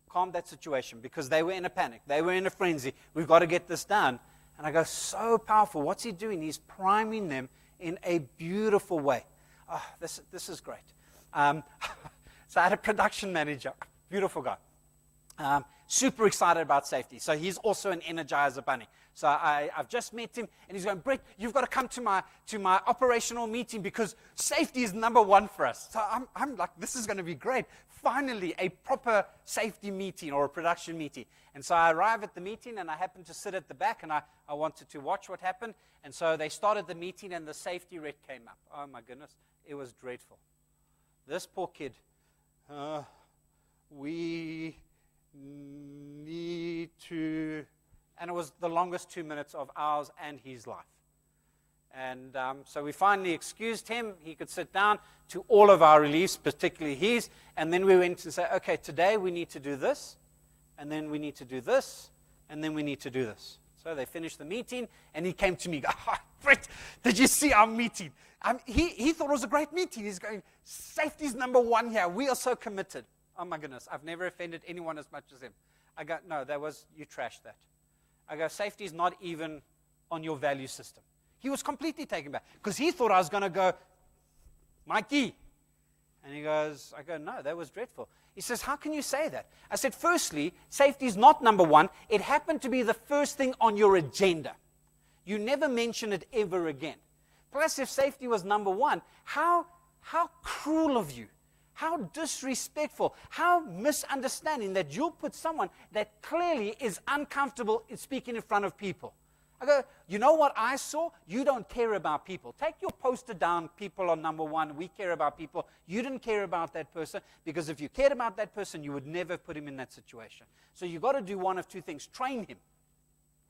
Calm that situation because they were in a panic. They were in a frenzy. We've got to get this done. And I go, so powerful. What's he doing? He's priming them in a beautiful way. Oh, this is great. So I had a production manager, beautiful guy, super excited about safety. So he's also an Energizer bunny. So I've just met him, and he's going, Brett, you've got to come to my operational meeting because safety is number one for us. So I'm like, this is going to be great. Finally, a proper safety meeting or a production meeting. And so I arrive at the meeting, and I happen to sit at the back, and I wanted to watch what happened. And so they started the meeting, and the safety red came up. Oh, my goodness. It was dreadful. This poor kid, we need to, and it was the longest 2 minutes of ours and his life. And so we finally excused him. He could sit down to all of our reliefs, particularly his. And then we went and said, okay, today we need to do this, and then we need to do this, and then we need to do this. So they finished the meeting, and he came to me, oh, Brett, did you see our meeting? He thought it was a great meeting. He's going, safety's number one here. We are so committed. Oh, my goodness. I've never offended anyone as much as him. I go, no, you trashed that. I go, safety is not even on your value system. He was completely taken back because he thought I was going to go, Mikey. And he goes, I go, no, that was dreadful. He says, how can you say that? I said, firstly, safety is not number one. It happened to be the first thing on your agenda. You never mention it ever again. Plus, if safety was number one, how cruel of you, how disrespectful, how misunderstanding that you'll put someone that clearly is uncomfortable in speaking in front of people. I go, you know what I saw? You don't care about people. Take your poster down, people are number one. We care about people. You didn't care about that person because if you cared about that person, you would never put him in that situation. So you've got to do one of two things. Train him.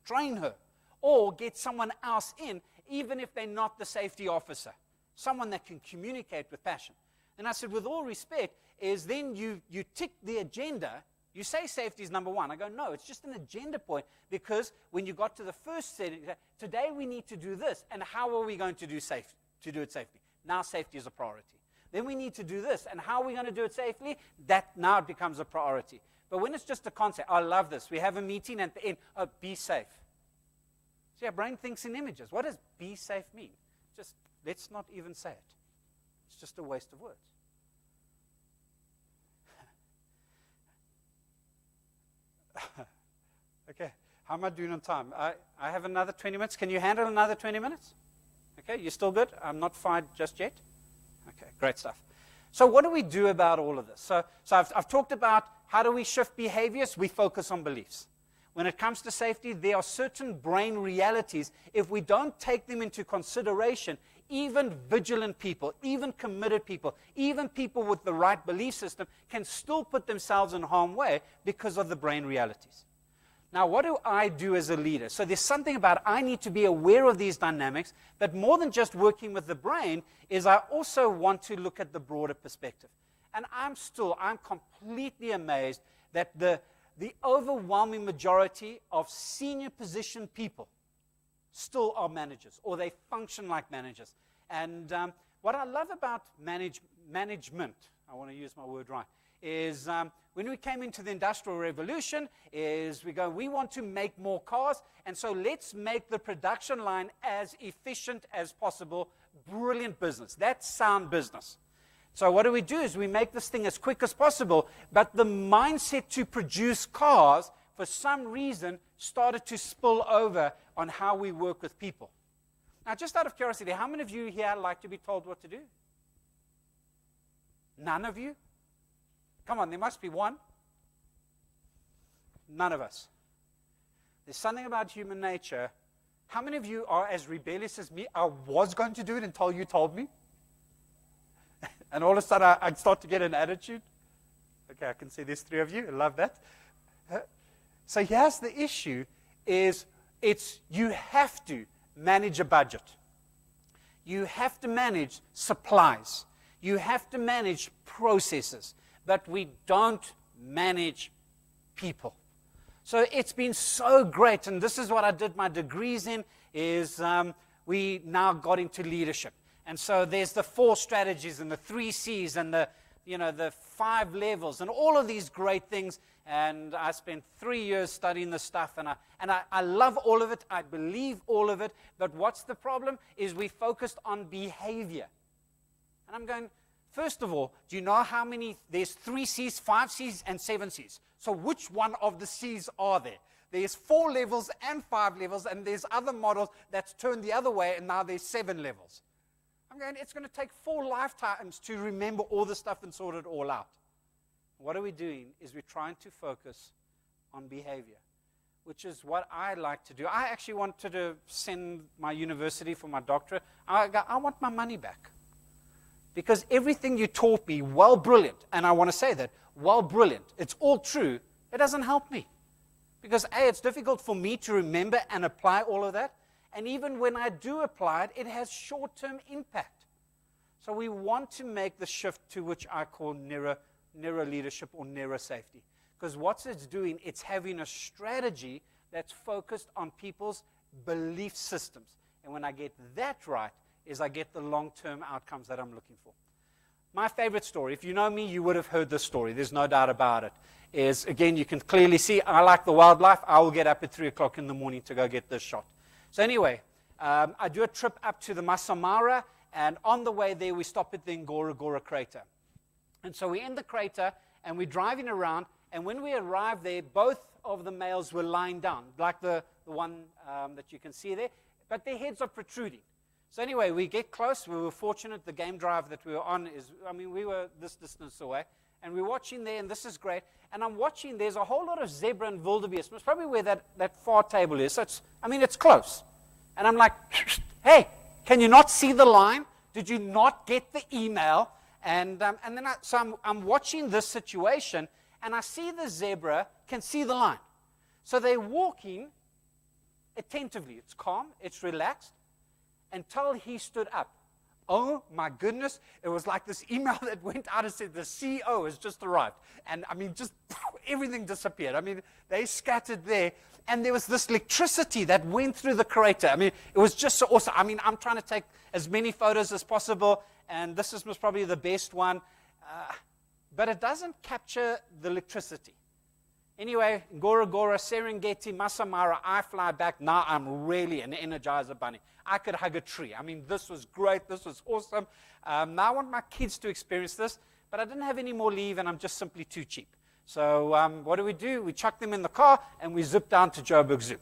Train her. Or get someone else in, even if they're not the safety officer. Someone that can communicate with passion. And I said, with all respect, is then you tick the agenda. You say safety is number one. I go, no, it's just an agenda point because when you got to the first setting, today we need to do this, and how are we going to do it safely? Now safety is a priority. Then we need to do this, and how are we going to do it safely? That now it becomes a priority. But when it's just a concept, I love this. We have a meeting at the end, be safe. See, our brain thinks in images. What does be safe mean? Just let's not even say it. It's just a waste of words. Okay, how am I doing on time? I have another 20 minutes. Can you handle another 20 minutes? Okay, you still good? I'm not fired just yet? Okay, great stuff. So what do we do about all of this? So I've talked about how do we shift behaviors? We focus on beliefs. When it comes to safety, there are certain brain realities. If we don't take them into consideration, even vigilant people, even committed people, even people with the right belief system can still put themselves in harm's way because of the brain realities. Now, what do I do as a leader? So there's something about I need to be aware of these dynamics, but more than just working with the brain is I also want to look at the broader perspective. And I'm completely amazed that the overwhelming majority of senior position people still are managers, or they function like managers. And what I love about management, I want to use my word right, is when we came into the Industrial Revolution, is we want to make more cars, and so let's make the production line as efficient as possible. Brilliant business. That's sound business. So what do? Is we make this thing as quick as possible, but the mindset to produce cars, for some reason, started to spill over on how we work with people. Now, just out of curiosity, how many of you here like to be told what to do? None of you? Come on, there must be one. None of us. There's something about human nature. How many of you are as rebellious as me? I was going to do it until you told me. And all of a sudden, I'd start to get an attitude. Okay, I can see there's 3 of you. I love that. So here's the issue, is you have to manage a budget. You have to manage supplies. You have to manage processes. But we don't manage people. So it's been so great, and this is what I did my degrees in, is we now got into leadership. And so there's the 4 strategies and the 3 C's and the 5 levels and all of these great things. And I spent 3 years studying this stuff, and I love all of it. I believe all of it. But what's the problem is we focused on behavior. And I'm going, first of all, do you know how many? There's 3 C's, 5 C's, and 7 C's. So which one of the C's are there? There's 4 levels and 5 levels, and there's other models that's turned the other way, and now there's 7 levels. I'm going, it's going to take 4 lifetimes to remember all the stuff and sort it all out. What are we doing is we're trying to focus on behavior, which is what I like to do. I actually wanted to send my university for my doctorate. I want my money back. Because everything you taught me, well, brilliant, and I want to say that, well, brilliant, it's all true, it doesn't help me. Because A, it's difficult for me to remember and apply all of that. And even when I do apply it, it has short-term impact. So we want to make the shift to which I call neuro leadership or neuro safety. Because what it's doing, it's having a strategy that's focused on people's belief systems. And when I get that right, is I get the long-term outcomes that I'm looking for. My favorite story, if you know me, you would have heard this story. There's no doubt about it. Is, again, you can clearly see I like the wildlife. I will get up at 3 o'clock in the morning to go get this shot. So anyway, I do a trip up to the Masamara, and on the way there, we stop at the Ngorongoro crater. And so we're in the crater, and we're driving around, and when we arrived there, both of the males were lying down, like the one that you can see there, but their heads are protruding. So anyway, we get close. We were fortunate. The game drive that we were on we were this distance away, and we're watching there, and this is great. And I'm watching, there's a whole lot of zebra and wildebeest. It's probably where that far table is. So it's close. And I'm like, hey, can you not see the line? Did you not get the email? And then I'm watching this situation, and I see the zebra can see the line. So they're walking attentively. It's calm. It's relaxed. Until he stood up. Oh, my goodness. It was like this email that went out and said, the CEO has just arrived. And, just everything disappeared. They scattered there. And there was this electricity that went through the crater. It was just so awesome. I'm trying to take as many photos as possible. And this was probably the best one. But it doesn't capture the electricity. Anyway, Ngorongoro, Serengeti, Masamara, I fly back. Now I'm really an Energizer bunny. I could hug a tree. This was great. This was awesome. Now I want my kids to experience this, but I didn't have any more leave, and I'm just simply too cheap. So what do? We chuck them in the car, and we zip down to Joburg Zoo.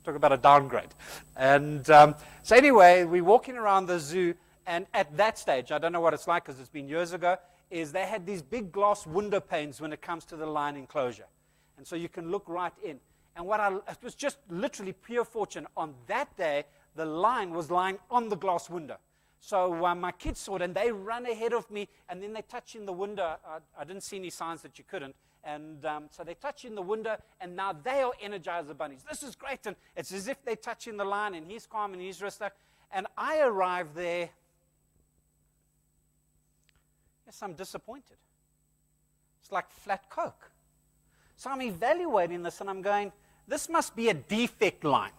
Talk about a downgrade. And so anyway, we're walking around the zoo, and at that stage, I don't know what it's like because it's been years ago, is they had these big glass window panes when it comes to the lion enclosure. And so you can look right in. And it was just literally pure fortune. On that day, the lion was lying on the glass window. So my kids saw it, and they ran ahead of me, and then they touch in the window. I didn't see any signs that you couldn't. And so they touch in the window, and now they are Energizer bunnies. This is great. And it's as if they touch in the lion, and he's calm, and he's rested. And I arrived there. Yes, I'm disappointed. It's like flat Coke. So I'm evaluating this, and I'm going, this must be a defect line.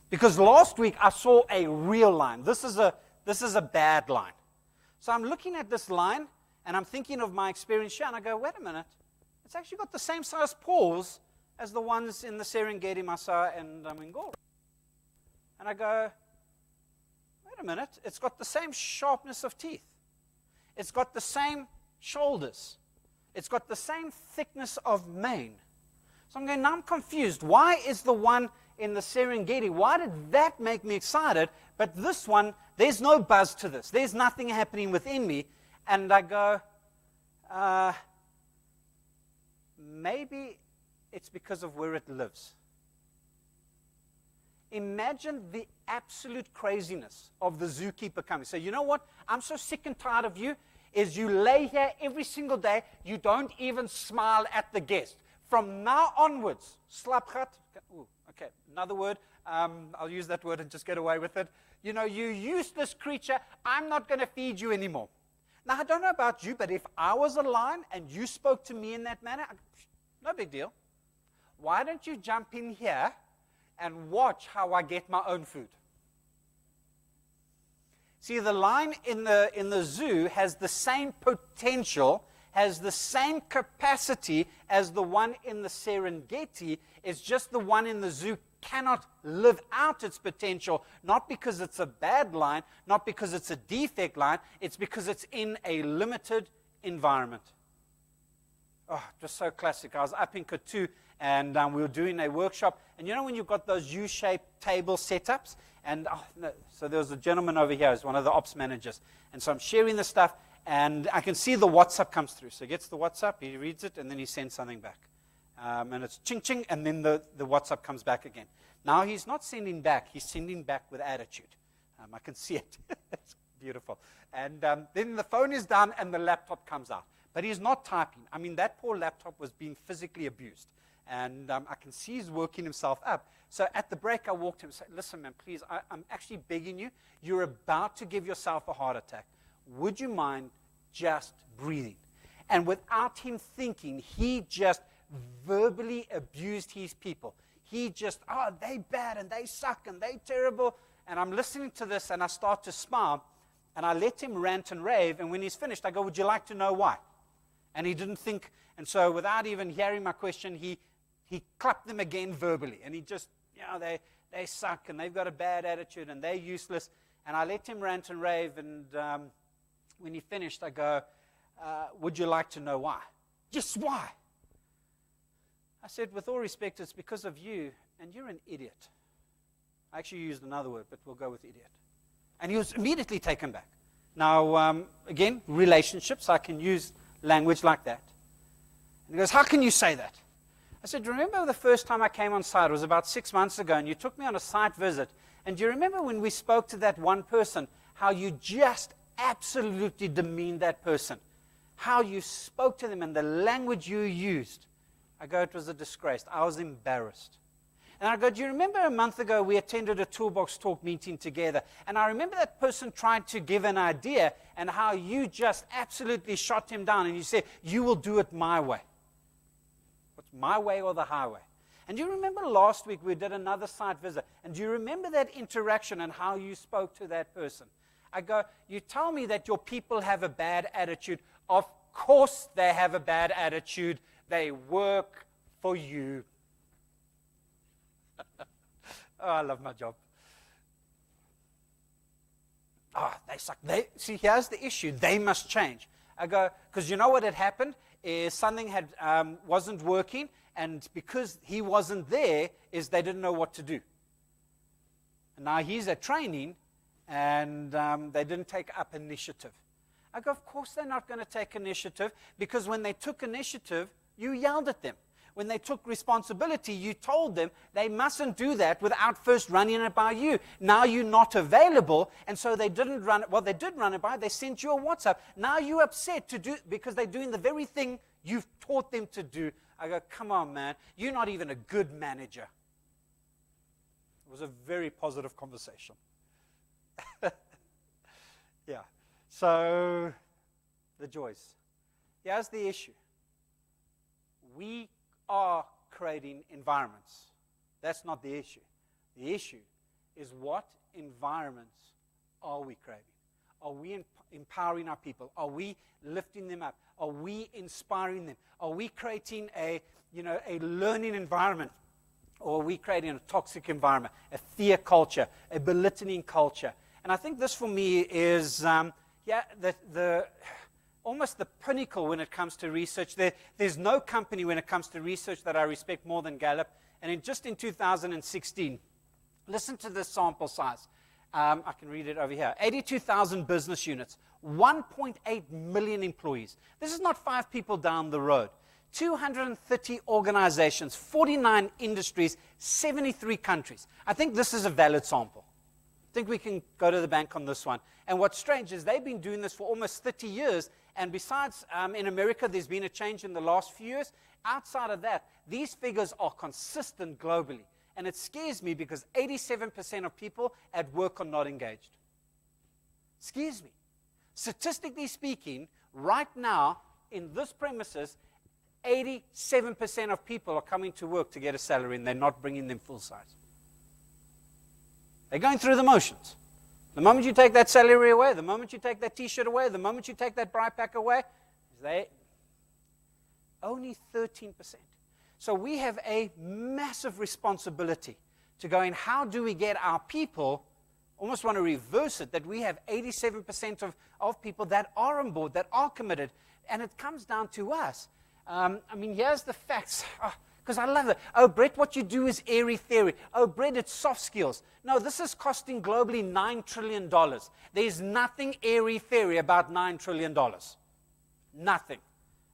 Because last week I saw a real line. This is a bad line. So I'm looking at this line, and I'm thinking of my experience here, and I go, wait a minute. It's actually got the same size paws as the ones in the Serengeti, Masai, and Ngora. And I go, wait a minute. It's got the same sharpness of teeth. It's got the same shoulders. It's got the same thickness of mane. So I'm going, now I'm confused. Why is the one in the Serengeti, why did that make me excited? But this one, there's no buzz to this. There's nothing happening within me. And I go, maybe it's because of where it lives. Imagine the absolute craziness of the zookeeper coming. So you know what? I'm so sick and tired of you, is you lay here every single day, you don't even smile at the guest. From now onwards, slapgat, okay, another word, I'll use that word and just get away with it. You know, you useless creature, I'm not going to feed you anymore. Now, I don't know about you, but if I was a lion and you spoke to me in that manner, no big deal. Why don't you jump in here and watch how I get my own food? See, the lion in the zoo has the same potential, has the same capacity as the one in the Serengeti. It's just the one in the zoo cannot live out its potential, not because it's a bad lion, not because it's a defect lion, it's because it's in a limited environment. Oh, just so classic. I was up in Katu, and we were doing a workshop, and you know when you've got those U-shaped table setups, and so there was a gentleman over here who's one of the ops managers, and so I'm sharing the stuff, and I can see the WhatsApp comes through. So he gets the WhatsApp, he reads it, and then he sends something back. And it's ching ching, and then the WhatsApp comes back again. Now he's not sending back, he's sending back with attitude. I can see it. It's beautiful. And then the phone is done, and the laptop comes out. But he's not typing. I mean, that poor laptop was being physically abused. And I can see he's working himself up. So at the break, I walked to him and said, listen, man, please, I'm actually begging you. You're about to give yourself a heart attack. Would you mind just breathing? And without him thinking, he just verbally abused his people. He just, they bad, and they suck, and they terrible. And I'm listening to this, and I start to smile. And I let him rant and rave. And when he's finished, I go, would you like to know why? And he didn't think. And so without even hearing my question, he clapped them again verbally. And he just, they suck, and they've got a bad attitude, and they're useless. And I let him rant and rave. And when he finished, I go, would you like to know why? Yes, why? I said, with all respect, it's because of you, and you're an idiot. I actually used another word, but we'll go with idiot. And he was immediately taken back. Now, again, relationships, I can use language like that. And he goes, how can you say that? I said, remember the first time I came on site, it was about 6 months ago, and you took me on a site visit. And do you remember when we spoke to that one person, how you just absolutely demeaned that person? How you spoke to them and the language you used. I go, it was a disgrace. I was embarrassed. And I go, do you remember a month ago we attended a Toolbox Talk meeting together? And I remember that person tried to give an idea and how you just absolutely shot him down. And you said, you will do it my way. What's my way or the highway? And do you remember last week we did another site visit? And do you remember that interaction and how you spoke to that person? I go, you tell me that your people have a bad attitude. Of course they have a bad attitude. They work for you. Oh, I love my job. They suck. See, here's the issue. They must change. I go, because you know what had happened is something had wasn't working, and because he wasn't there, is they didn't know what to do. And now he's at training, and they didn't take up initiative. I go, of course they're not going to take initiative, because when they took initiative, you yelled at them. When they took responsibility, you told them they mustn't do that without first running it by you. Now you're not available, and so they didn't run it. Well, they did run it by. They sent you a WhatsApp. Now you're upset to do because they're doing the very thing you've taught them to do. I go, come on, man. You're not even a good manager. It was a very positive conversation. Yeah. So, the joys. Here's the issue. We are creating environments. That's not the issue. The issue is, what environments are we creating? Are we empowering our people? Are we lifting them up? Are we inspiring them? Are we creating a learning environment? Or are we creating a toxic environment, a fear culture, a belittling culture? And I think this for me is almost the pinnacle when it comes to research. There's no company when it comes to research that I respect more than Gallup. And just in 2016, listen to this sample size. I can read it over here. 82,000 business units, 1.8 million employees. This is not 5 people down the road. 230 organizations, 49 industries, 73 countries. I think this is a valid sample. I think we can go to the bank on this one. And what's strange is they've been doing this for almost 30 years. And besides, in America, there's been a change in the last few years. Outside of that, these figures are consistent globally. And it scares me because 87% of people at work are not engaged. Scares me. Statistically speaking, right now, in this premises, 87% of people are coming to work to get a salary, and they're not bringing them full size. They're going through the motions. The moment you take that salary away, the moment you take that T-shirt away, the moment you take that bright pack away, they only 13%. So we have a massive responsibility to go in, how do we get our people, almost want to reverse it, that we have 87% of people that are on board, that are committed, and it comes down to us. Here's the facts. Because I love it. Oh, Brett, what you do is airy-fairy. Oh, Brett, it's soft skills. No, this is costing globally $9 trillion. There's nothing airy-fairy about $9 trillion. Nothing.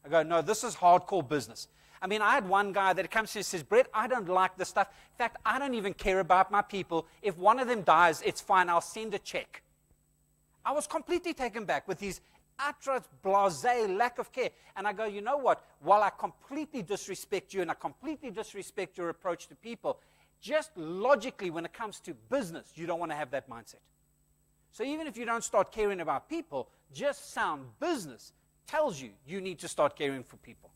I go, no, this is hardcore business. I had one guy that comes to me and says, Brett, I don't like this stuff. In fact, I don't even care about my people. If one of them dies, it's fine. I'll send a check. I was completely taken back with his utter blasé lack of care. And I go, you know what? While I completely disrespect you and I completely disrespect your approach to people, just logically, when it comes to business, you don't want to have that mindset. So even if you don't start caring about people, just sound business tells you you need to start caring for people.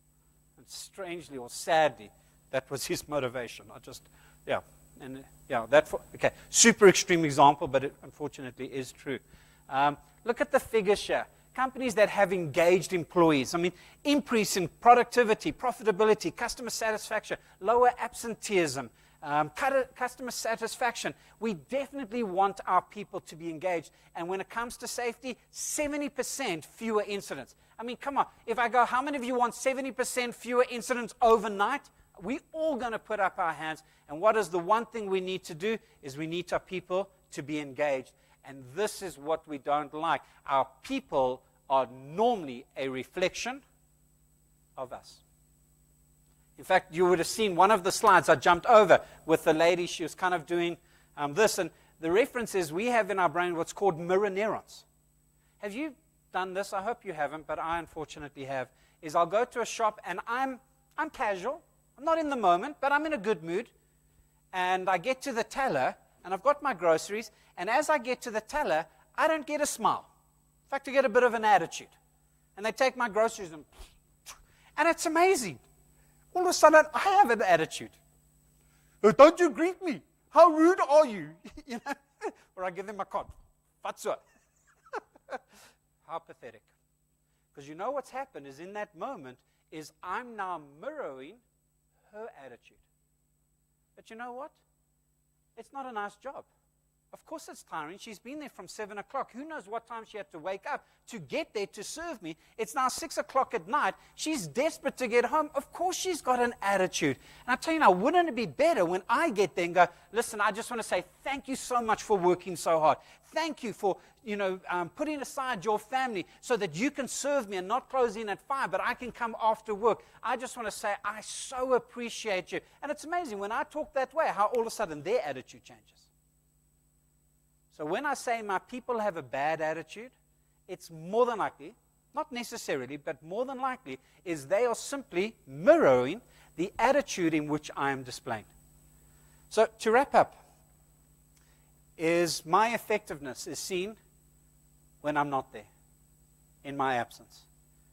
And strangely or sadly, that was his motivation. Super extreme example, but it unfortunately is true. Look at the figures here. Companies that have engaged employees. Increase in productivity, profitability, customer satisfaction, lower absenteeism, customer satisfaction. We definitely want our people to be engaged. And when it comes to safety, 70% fewer incidents. Come on. If I go, how many of you want 70% fewer incidents overnight? We're all going to put up our hands. And what is the one thing we need to do is we need our people to be engaged. And this is what we don't like. Our people are normally a reflection of us. In fact, you would have seen one of the slides I jumped over with the lady. She was kind of doing this. And the reference is we have in our brain what's called mirror neurons. Have you done this? I hope you haven't, but I unfortunately have. Is I'll go to a shop and I'm casual. I'm not in the moment, but I'm in a good mood. And I get to the teller, and I've got my groceries. And as I get to the teller, I don't get a smile. In fact, I get a bit of an attitude. And they take my groceries and it's amazing. All of a sudden, I have an attitude. Oh, don't you greet me? How rude are you? Or I give them a card. Fatso. How pathetic. Because you know what's happened is in that moment is I'm now mirroring her attitude. But you know what? It's not a nice job. Of course it's tiring. She's been there from 7 o'clock. Who knows what time she had to wake up to get there to serve me. It's now 6 o'clock at night. She's desperate to get home. Of course she's got an attitude. And I tell you now, wouldn't it be better when I get there and go, listen, I just want to say thank you so much for working so hard. Thank you for, putting aside your family so that you can serve me and not close in at 5, but I can come after work. I just want to say I so appreciate you. And it's amazing when I talk that way, how all of a sudden their attitude changes. So when I say my people have a bad attitude, it's more than likely, not necessarily, but more than likely, is they are simply mirroring the attitude in which I am displaying. So to wrap up, is my effectiveness is seen when I'm not there, in my absence.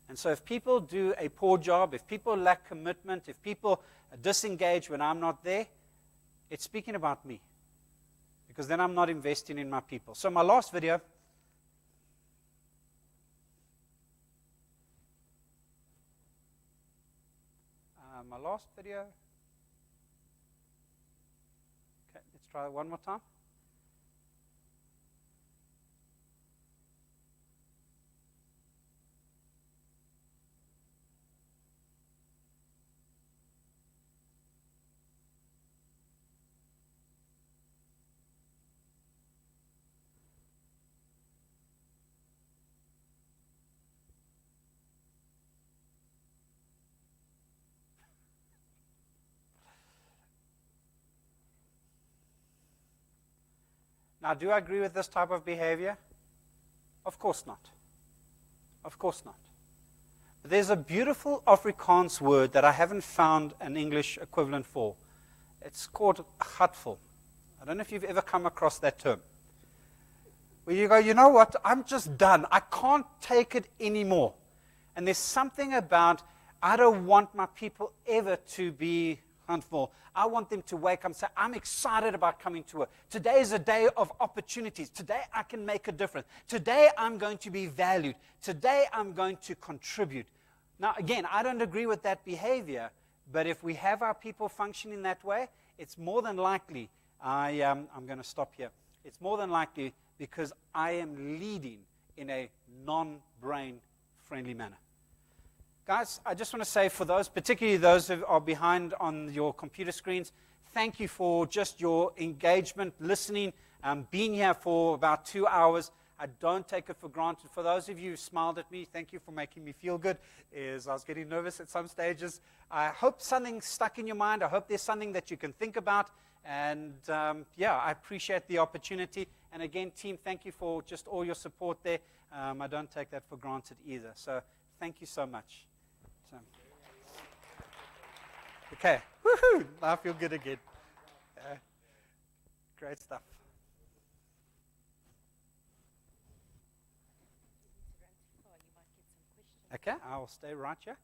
And so if people do a poor job, if people lack commitment, if people disengage when I'm not there, it's speaking about me. Because then I'm not investing in my people. So my last video. Okay, let's try it one more time. Now, do I agree with this type of behavior? Of course not. Of course not. But there's a beautiful Afrikaans word that I haven't found an English equivalent for. It's called gatvol. I don't know if you've ever come across that term. Where you go, you know what, I'm just done. I can't take it anymore. And there's something about, I don't want my people ever to be handful. I want them to wake up and say, I'm excited about coming to work. Today is a day of opportunities. Today I can make a difference. Today I'm going to be valued. Today I'm going to contribute. Now, again, I don't agree with that behavior, but if we have our people functioning that way, it's more than likely, I'm going to stop here. It's more than likely because I am leading in a non-brain friendly manner. Guys, I just want to say for those, particularly those who are behind on your computer screens, thank you for just your engagement, listening, being here for about 2 hours. I don't take it for granted. For those of you who smiled at me, thank you for making me feel good. I was getting nervous at some stages. I hope something stuck in your mind. I hope there's something that you can think about. And I appreciate the opportunity. And again, team, thank you for just all your support there. I don't take that for granted either. So thank you so much. Okay, woohoo! Now I feel good again. Great stuff. Okay, I will stay right here.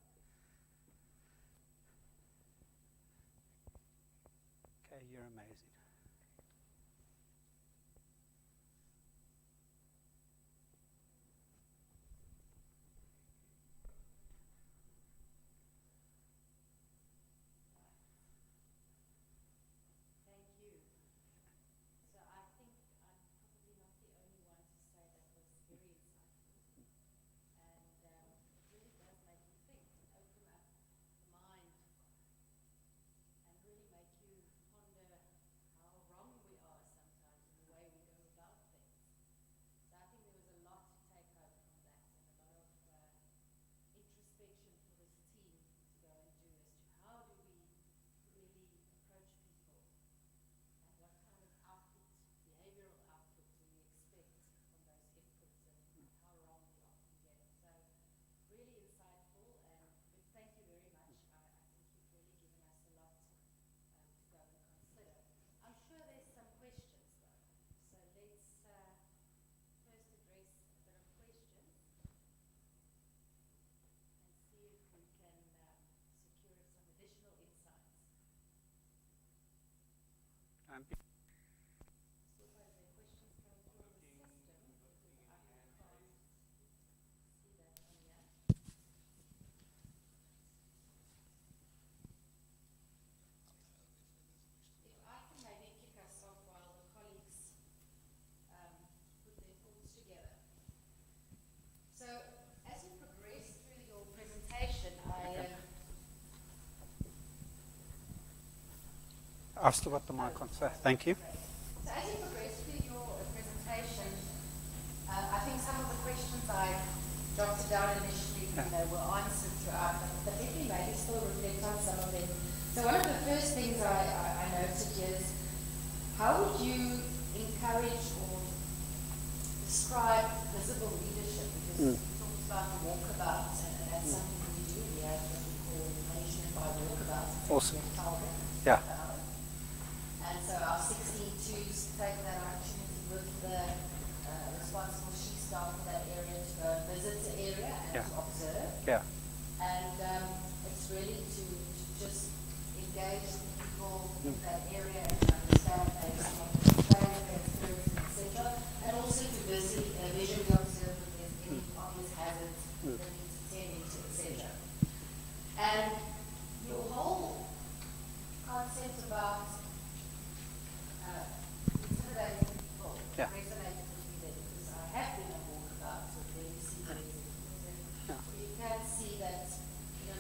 Okay, you're amazing. I've still got the mic on, so thank you. So as you progress through your presentation, I think some of the questions I jotted down initially, were answered throughout, but let me maybe still reflect on some of them. So one of the first things I noted here is, how would you encourage or describe visible leadership? Because you talked about the walkabout, and that's something we do here, what we call management by walkabout. Awesome. Yeah. And so our 62s take that opportunity with the responsible SHEQ staff in that area to go and visit the area and to observe. Yeah. And it's really to just engage the people in that area and understand their experience, etc. And also to visually observe if there's any obvious hazards that need to tend into, etc. And your whole concept about intimidating people resonated with me there, because I have been on walkabouts with them, you can see that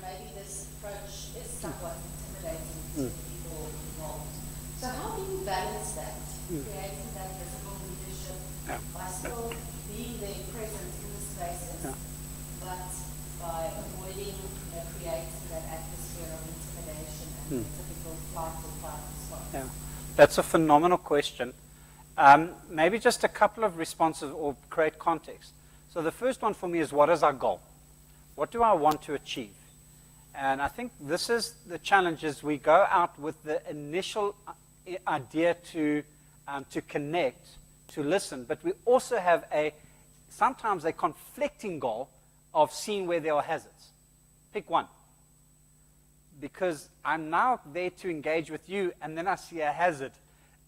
maybe this approach is somewhat intimidating to people involved. So how do you balance that, creating that visible leadership by still being there present in the spaces, but by avoiding creating that atmosphere of intimidation and typical flight or fight response? Yeah. That's a phenomenal question. Maybe just a couple of responses or create context. So the first one for me is, what is our goal? What do I want to achieve? And I think this is the challenge, is we go out with the initial idea to connect, to listen, but we also have sometimes a conflicting goal of seeing where there are hazards. Pick one. Because I'm now there to engage with you, and then I see a hazard,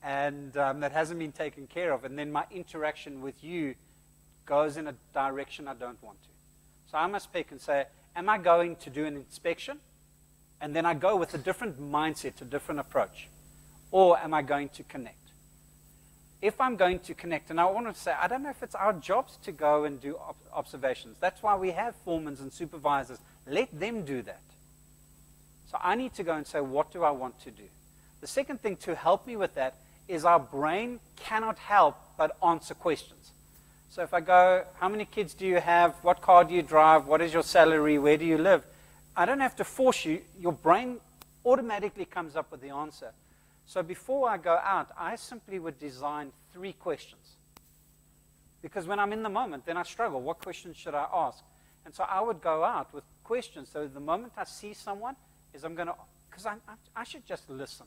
and that hasn't been taken care of, and then my interaction with you goes in a direction I don't want to. So I must pick and say, am I going to do an inspection? And then I go with a different mindset, a different approach. Or am I going to connect? If I'm going to connect, and I want to say, I don't know if it's our jobs to go and do observations. That's why we have foremen and supervisors. Let them do that. So I need to go and say, what do I want to do? The second thing to help me with that is our brain cannot help but answer questions. So if I go, how many kids do you have? What car do you drive? What is your salary? Where do you live? I don't have to force you. Your brain automatically comes up with the answer. So before I go out, I simply would design 3 questions. Because when I'm in the moment, then I struggle. What questions should I ask? And so I would go out with questions. So the moment I see someone, is I'm going to, because I should just listen.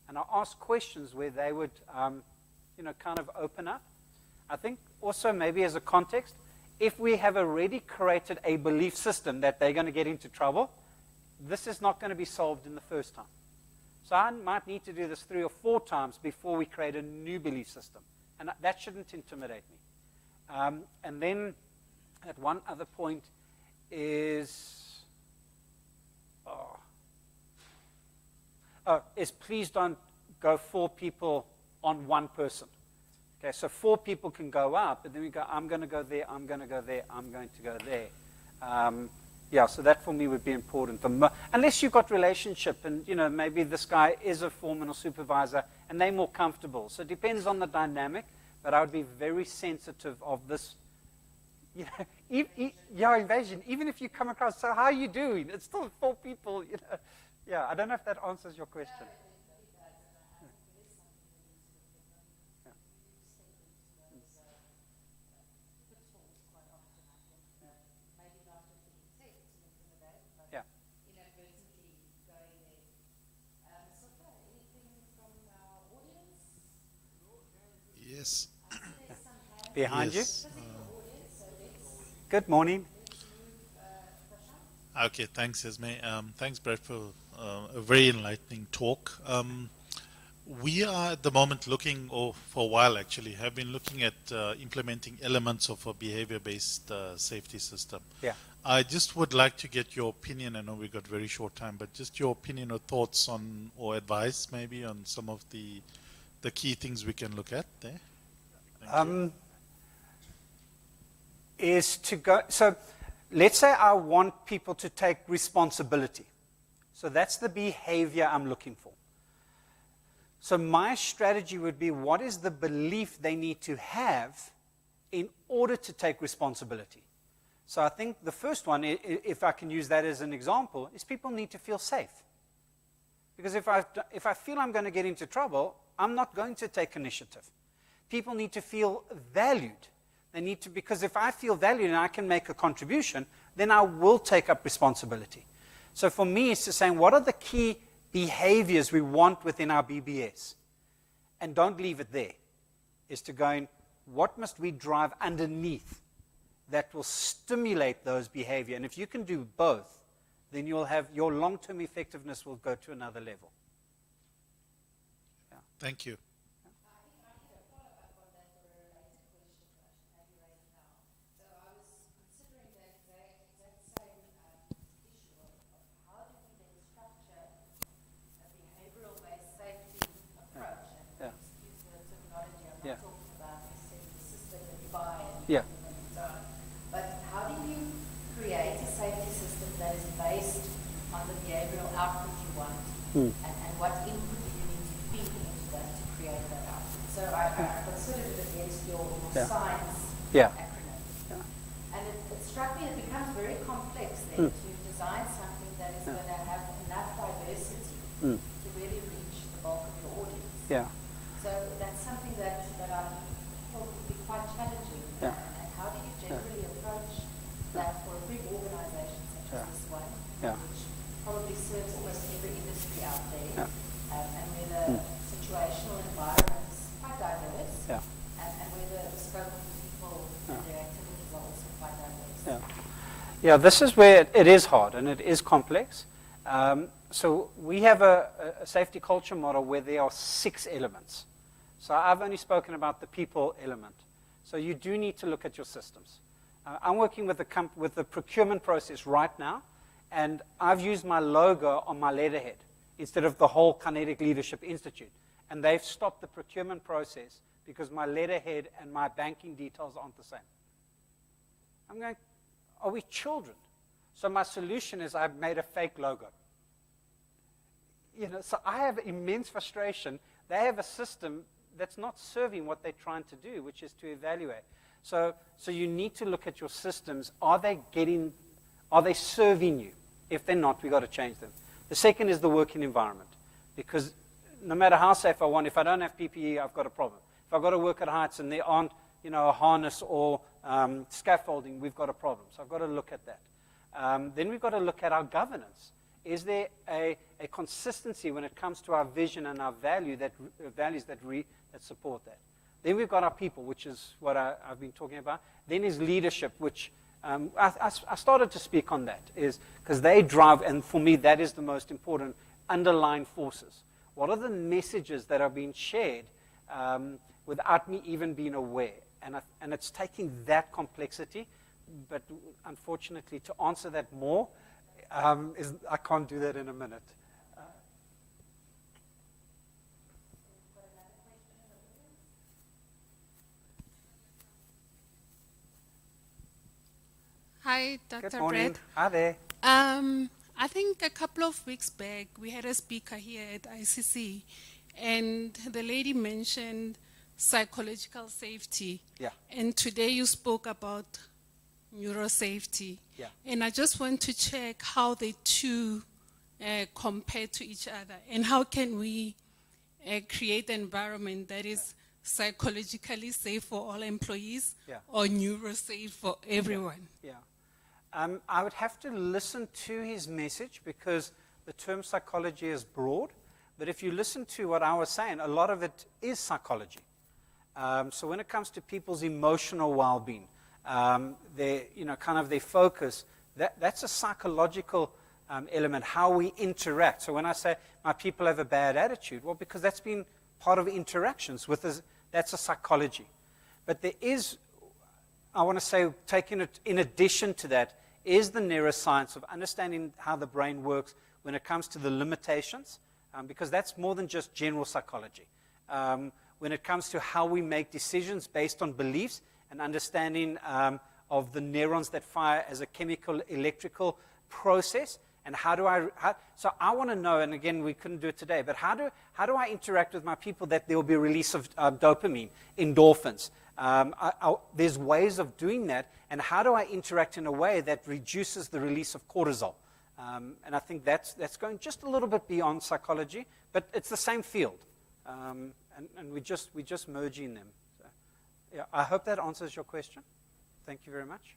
And I ask questions where they would, kind of open up. I think also maybe as a context, if we have already created a belief system that they're going to get into trouble, this is not going to be solved in the first time. So I might need to do this 3 or 4 times before we create a new belief system. And that shouldn't intimidate me. And then at one other point is, please don't go 4 people on 1 person. Okay, so 4 people can go out, but then we go, I'm going to go there, I'm going to go there, I'm going to go there. So that for me would be important. Unless you've got relationship, and maybe this guy is a foreman or supervisor, and they're more comfortable. So it depends on the dynamic, but I would be very sensitive of this. Invasion. Even if you come across, so how are you doing? It's still 4 people. Yeah, I don't know if that answers your question. Yes. Behind yes. you. Good morning. Okay, thanks, Esme. Thanks, Brett, for a very enlightening talk. We are at the moment looking, or for a while actually, have been looking at implementing elements of a behavior-based safety system. Yeah. I just would like to get your opinion. I know we've got very short time, but just your opinion or thoughts on, or advice maybe on some of the key things we can look at there. Thank you. Is to go, so let's say I want people to take responsibility. So that's the behavior I'm looking for. So my strategy would be, what is the belief they need to have in order to take responsibility? So I think the first one, if I can use that as an example, is people need to feel safe. Because if I feel I'm going to get into trouble, I'm not going to take initiative. People need to feel valued. They need to, because if I feel valued and I can make a contribution, then I will take up responsibility. So for me, it's to saying, what are the key behaviors we want within our BBS? And don't leave it there. Is to going, what must we drive underneath that will stimulate those behavior? And if you can do both, then you'll have your long-term effectiveness will go to another level. Yeah. Thank you. Yeah. But how do you create a safety system that is based on the behavioral output you want? And what input do you need to feed into that to create that output? So I considered it against your science acronym. And it struck me, it becomes very complex then to design something that is going to have enough diversity to really reach the bulk of your audience. Yeah. So that's something that I thought would be quite challenging. Yeah. And how do you generally approach that for a big organization such as this one, which probably serves almost every industry out there, and where the situational environment is quite diverse, and where the scope of the people and their activities are also quite diverse? Yeah, this is where it is hard and it is complex. So we have a safety culture model where there are 6 elements. So I've only spoken about the people element. So you do need to look at your systems. I'm working with the procurement process right now, and I've used my logo on my letterhead instead of the whole Kinetic Leadership Institute. And they've stopped the procurement process because my letterhead and my banking details aren't the same. I'm going, are we children? So my solution is I've made a fake logo. So I have immense frustration. They have a system that's not serving what they're trying to do, which is to evaluate. So you need to look at your systems. Are they serving you? If they're not, we've got to change them. The second is the working environment. Because no matter how safe I want, if I don't have PPE, I've got a problem. If I've got to work at heights and there aren't, a harness or scaffolding, we've got a problem. So I've got to look at that. Then we've got to look at our governance. Is there a consistency when it comes to our vision and our values that support that? Then we've got our people, which is what I've been talking about. Then is leadership, which I started to speak on that, is because they drive, and for me that is the most important, underlying forces. What are the messages that are being shared without me even being aware? And it's taking that complexity, but unfortunately to answer that more, I can't do that in a minute. Hi, Dr. Good morning. Brett. Hi there. I think a couple of weeks back, we had a speaker here at ICC, and the lady mentioned psychological safety. Yeah. And today you spoke about neurosafety. Yeah. And I just want to check how the two compare to each other, and how can we create an environment that is psychologically safe for all employees, or neurosafe for everyone? Yeah. I would have to listen to his message because the term psychology is broad. But if you listen to what I was saying, a lot of it is psychology. So when it comes to people's emotional well-being, their focus, that's a psychological element, how we interact. So when I say my people have a bad attitude, well, because that's been part of interactions with us, that's a psychology. But there is, I want to say, taking it in addition to that, is the neuroscience of understanding how the brain works when it comes to the limitations, because that's more than just general psychology. When it comes to how we make decisions based on beliefs and understanding of the neurons that fire as a chemical electrical process, And so I want to know, and again, we couldn't do it today, but how do I interact with my people that there will be a release of dopamine, endorphins? There's ways of doing that, and how do I interact in a way that reduces the release of cortisol? And I think that's going just a little bit beyond psychology, but it's the same field, and we're just merging them. So, yeah, I hope that answers your question. Thank you very much.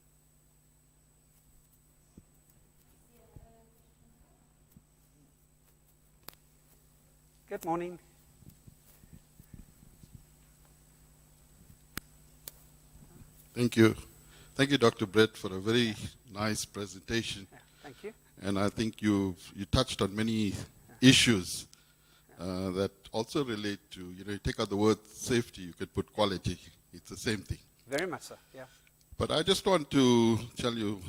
Good morning. Thank you. Thank you, Dr. Brett, for a very nice presentation. Yeah, thank you. And I think you touched on many issues that also relate to, you take out the word safety, you could put quality. It's the same thing. Very much so, yeah. But I just want to tell you,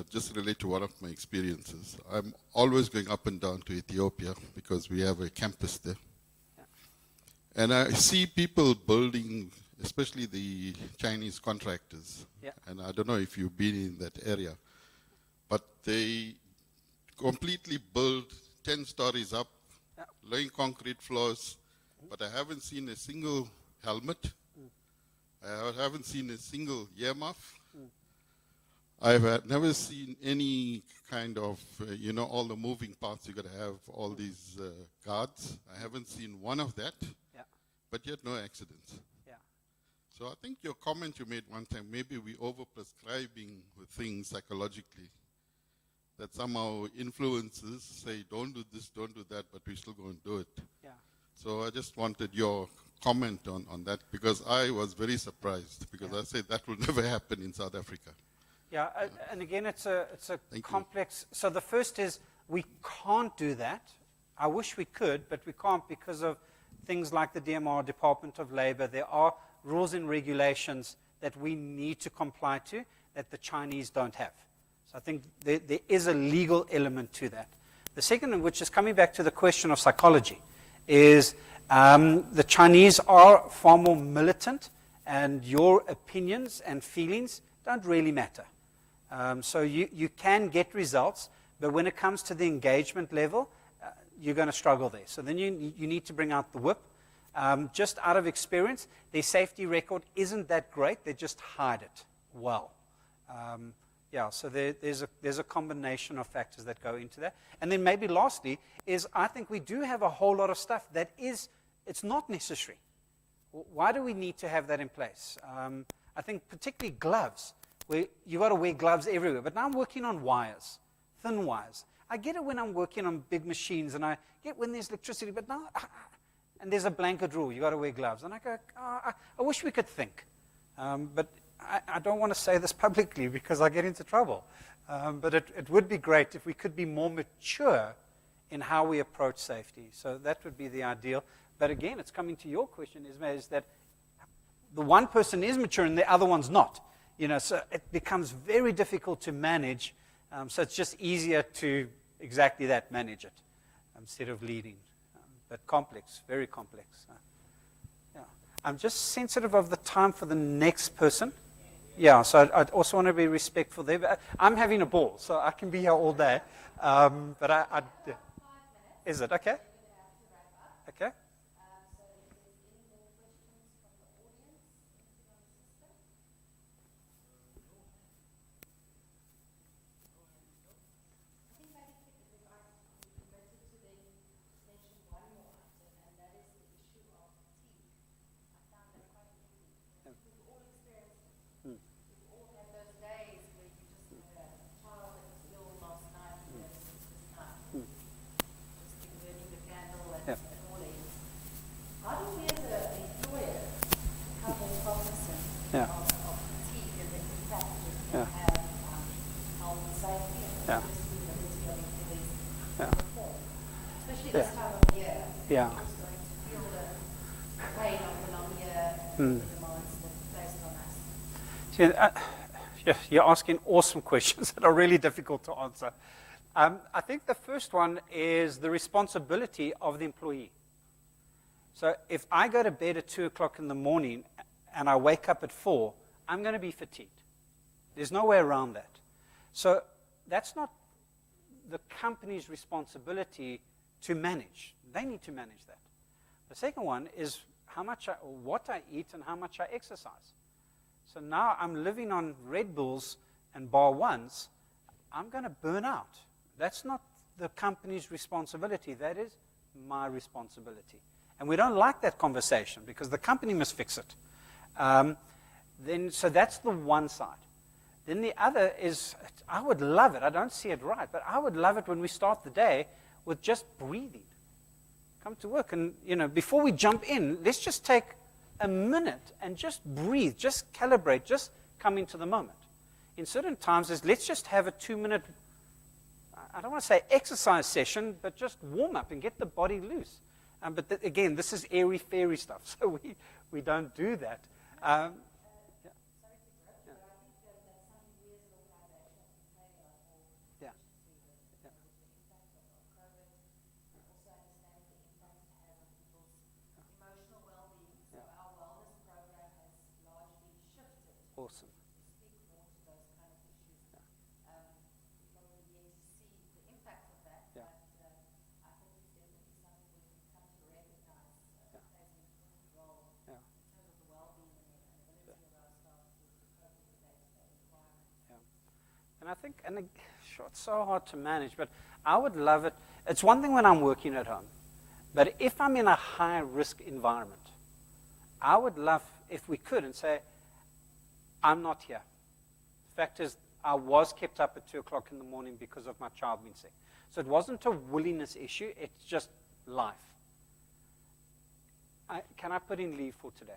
just relate to one of my experiences. I'm always going up and down to Ethiopia because we have a campus there. Yeah. And I see people building, especially the Chinese contractors. Yeah. And I don't know if you've been in that area, but they completely build 10 stories up, yeah, laying concrete floors, but I haven't seen a single helmet. I haven't seen a single earmuff. I've never seen any kind of, all the moving parts. You got to have all these guards. I haven't seen one of that, yeah, but yet no accidents. Yeah. So I think your comment you made one time, maybe we over-prescribing with things psychologically, that somehow influences say, don't do this, don't do that, but we still go and do it. Yeah. So I just wanted your comment on that, because I was very surprised, because yeah, I said that will never happen in South Africa. Yeah, and again, it's a complex. So the first is we can't do that. I wish we could, but we can't because of things like the DMR, Department of Labor. There are rules and regulations that we need to comply to that the Chinese don't have. So I think there is a legal element to that. The second, which is coming back to the question of psychology, is the Chinese are far more militant, and your opinions and feelings don't really matter. So you can get results, but when it comes to the engagement level, you're going to struggle there. So then you need to bring out the whip. Just out of experience, their safety record isn't that great. They just hide it well. Yeah, so there's a combination of factors that go into that. And then maybe lastly is I think we do have a whole lot of stuff that it's not necessary. Why do we need to have that in place? I think particularly gloves. You've got to wear gloves everywhere. But now I'm working on wires, thin wires. I get it when I'm working on big machines, and I get when there's electricity. But now, and there's a blanket rule. You've got to wear gloves. And I go, I wish we could think. But I don't want to say this publicly because I get into trouble. But it would be great if we could be more mature in how we approach safety. So that would be the ideal. But again, it's coming to your question, is that the one person is mature and the other one's not. So it becomes very difficult to manage. So it's just easier to exactly that, manage it, instead of leading. But complex, very complex. Yeah. I'm just sensitive of the time for the next person. Yeah, so I'd also want to be respectful there. But I'm having a ball, so I can be here all day. But is it? Okay. Okay. Yeah. You're asking awesome questions that are really difficult to answer. I think the first one is the responsibility of the employee. So if I go to bed at 2 o'clock in the morning and I wake up at 4, I'm going to be fatigued. There's no way around that. So that's not the company's responsibility to manage. They need to manage that. The second one is what I eat and how much I exercise. So now I'm living on Red Bulls and bar ones. I'm going to burn out. That's not the company's responsibility. That is my responsibility. And we don't like that conversation because the company must fix it. So that's the one side. Then the other is, I would love it. I don't see it right, but I would love it when we start the day with just breathing. Come to work and, before we jump in, let's just take a minute and just breathe, just calibrate, just come into the moment. In certain times, let's just have a 2-minute, I don't want to say exercise session, but just warm up and get the body loose. But again, this is airy-fairy stuff, so we don't do that. Awesome. And I think, sure, it's so hard to manage, but I would love it. It's one thing when I'm working at home, but if I'm in a high-risk environment, I would love if we could and say, I'm not here. The fact is, I was kept up at 2 o'clock in the morning because of my child being sick. So it wasn't a willingness issue, it's just life. Can I put in leave for today?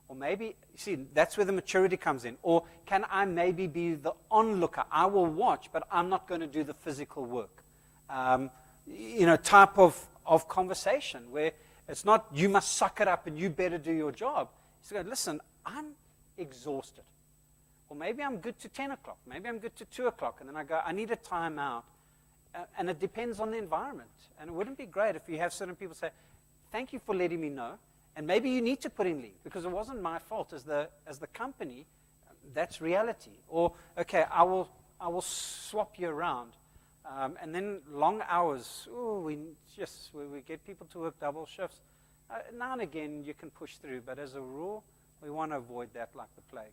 Or maybe, see, that's where the maturity comes in. Or can I maybe be the onlooker? I will watch, but I'm not going to do the physical work. Type of conversation where it's not, you must suck it up and you better do your job. You go, listen, I'm exhausted. Or maybe I'm good to 10 o'clock. Maybe I'm good to 2 o'clock. And then I go, I need a timeout. And it depends on the environment. And it wouldn't be great if you have certain people say, thank you for letting me know. And maybe you need to put in leave because it wasn't my fault as the company. That's reality. Or, okay, I will swap you around. And then long hours. We get people to work double shifts. Now and again, you can push through. But as a rule, we want to avoid that like the plague.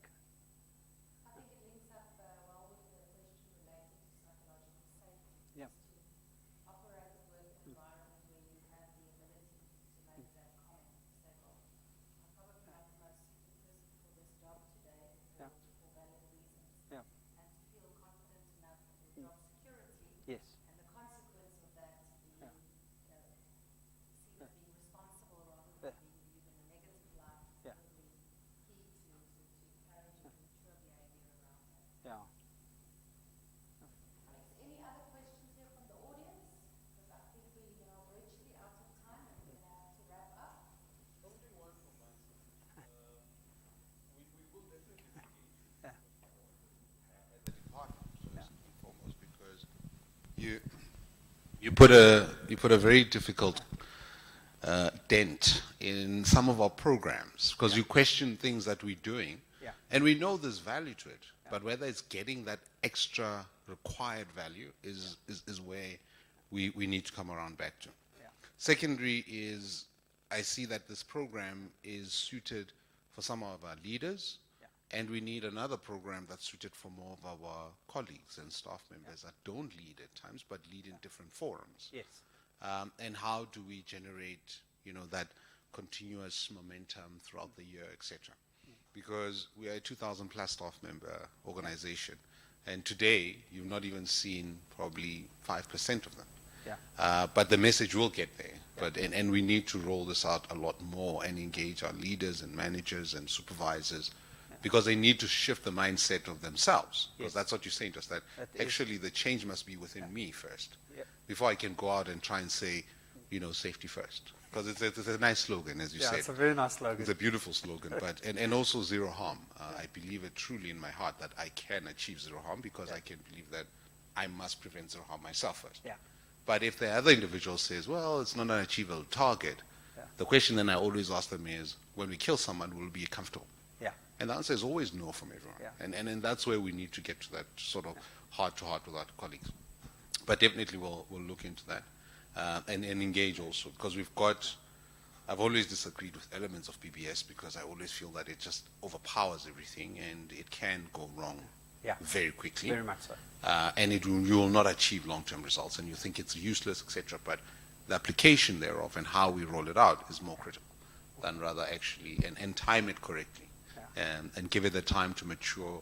I think it links up well with the question related to psychological safety. Yeah. To operate a work environment where you have the ability to make that comment. Say, well, I'm probably not the most suited person for this job today for valid reasons. Yeah. And to feel confident enough in your job security. Yes. And the consequence of that being seen as being responsible rather than being viewed in a negative light. Yeah. Yeah. Any other questions here from the audience? Because I think we are virtually out of time and we're going to have to wrap up. Only one from my side. We will definitely engage as a department first and foremost because you put a very difficult dent in some of our programs because you question things that we're doing. Yeah. And we know there's value to it, but whether it's getting that extra required value is where we need to come around back to. Yeah. Secondary is I see that this program is suited for some of our leaders, and we need another program that's suited for more of our colleagues and staff members that don't lead at times, but lead in different forums. Yes. And how do we generate, that continuous momentum throughout the year, etc. Because we are a 2,000 plus staff member organization, and today you've not even seen probably 5% of them. Yeah. But the message will get there. But and we need to roll this out a lot more and engage our leaders and managers and supervisors, because they need to shift the mindset of themselves. Because that's what you're saying to us, that actually the change must be within me first, before I can go out and try and say, safety first. Because it's a nice slogan, as you said. Yeah, it's a very nice slogan. It's a beautiful slogan, but and also zero harm. I believe it truly in my heart that I can achieve zero harm because I can believe that I must prevent zero harm myself first. Yeah. But if the other individual says, well, it's not an achievable target, the question then I always ask them is, when we kill someone, will we be comfortable? Yeah. And the answer is always no from everyone. Yeah. And that's where we need to get to that sort of heart-to-heart with our colleagues. But definitely we'll look into that and engage also, because I've always disagreed with elements of PBS because I always feel that it just overpowers everything and it can go wrong very quickly. Very much so. And you will not achieve long-term results, and you think it's useless, etc. But the application thereof and how we roll it out is more critical than rather actually and time it correctly and give it the time to mature.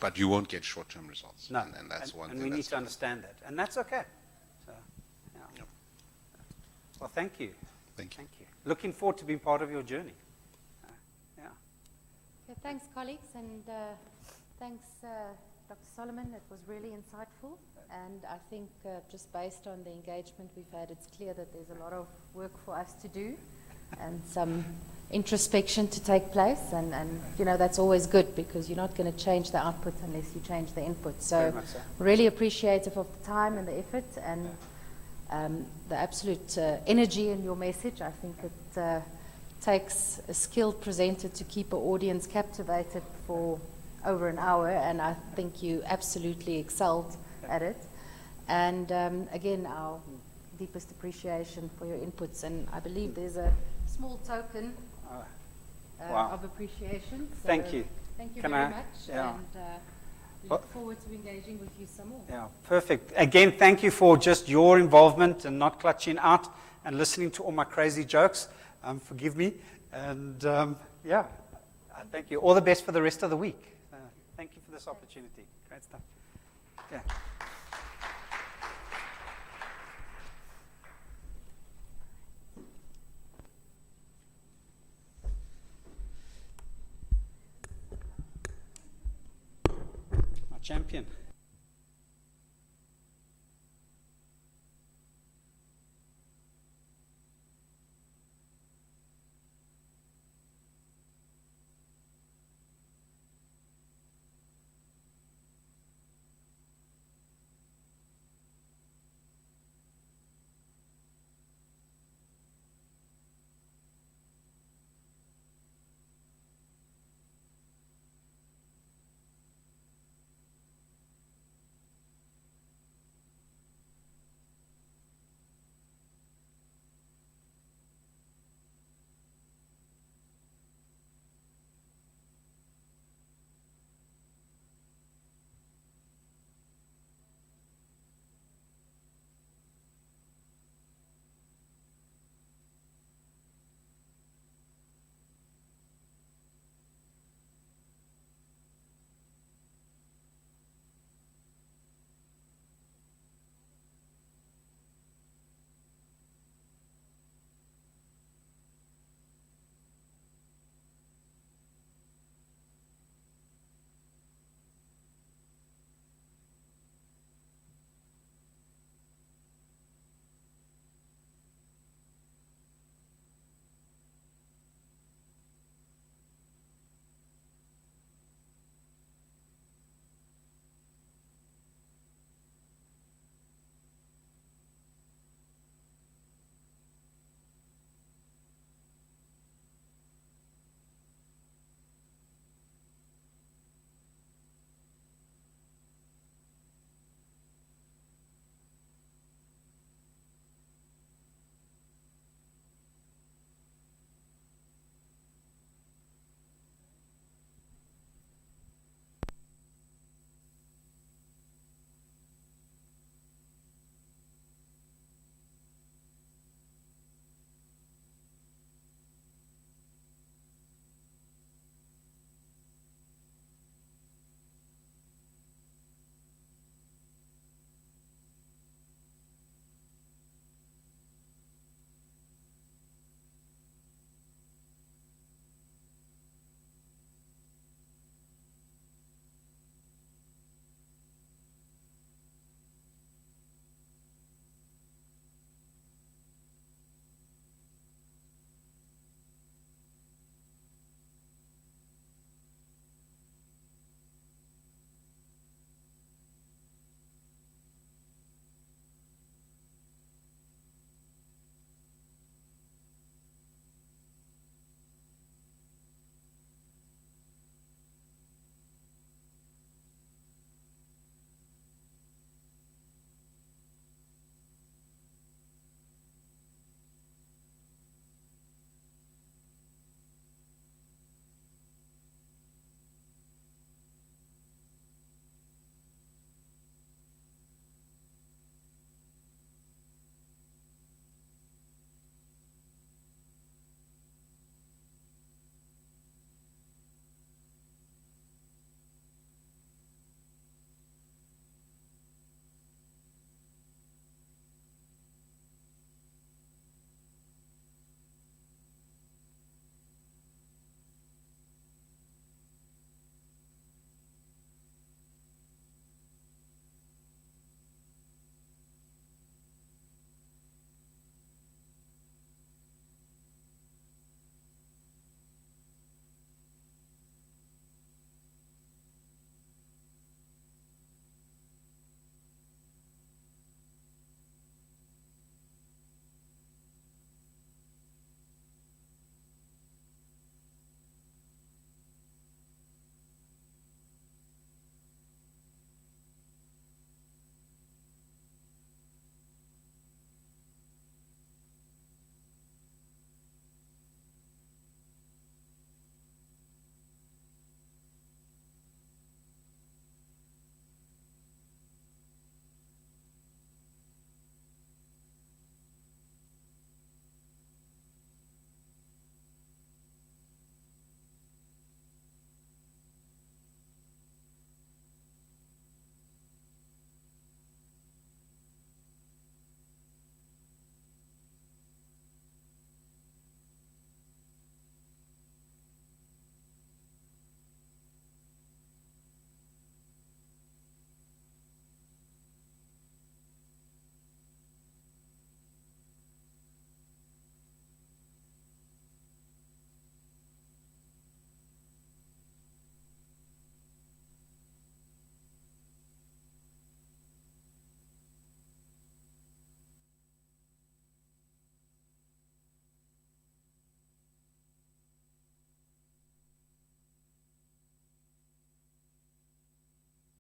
But you won't get short-term results. No, and that's one thing. And we need to understand that, and that's okay. So, yeah. Well, thank you. Thank you. Looking forward to being part of your journey. Okay, thanks, colleagues, and thanks, Dr. Solomon. It was really insightful, and I think just based on the engagement we've had, it's clear that there's a lot of work for us to do and some introspection to take place, and that's always good because you're not going to change the output unless you change the input. So really appreciative of the time and the effort and the absolute energy in your message. I think it takes a skilled presenter to keep an audience captivated for over an hour, and I think you absolutely excelled at it. And again, our deepest appreciation for your inputs, and I believe there's a small token of appreciation. So thank you. Thank you very much, and we look forward to engaging with you some more. Yeah, perfect. Again, thank you for just your involvement and not clutching out and listening to all my crazy jokes. Forgive me. And thank you. All the best for the rest of the week. Thank you for this opportunity. Great stuff. Yeah. Champion.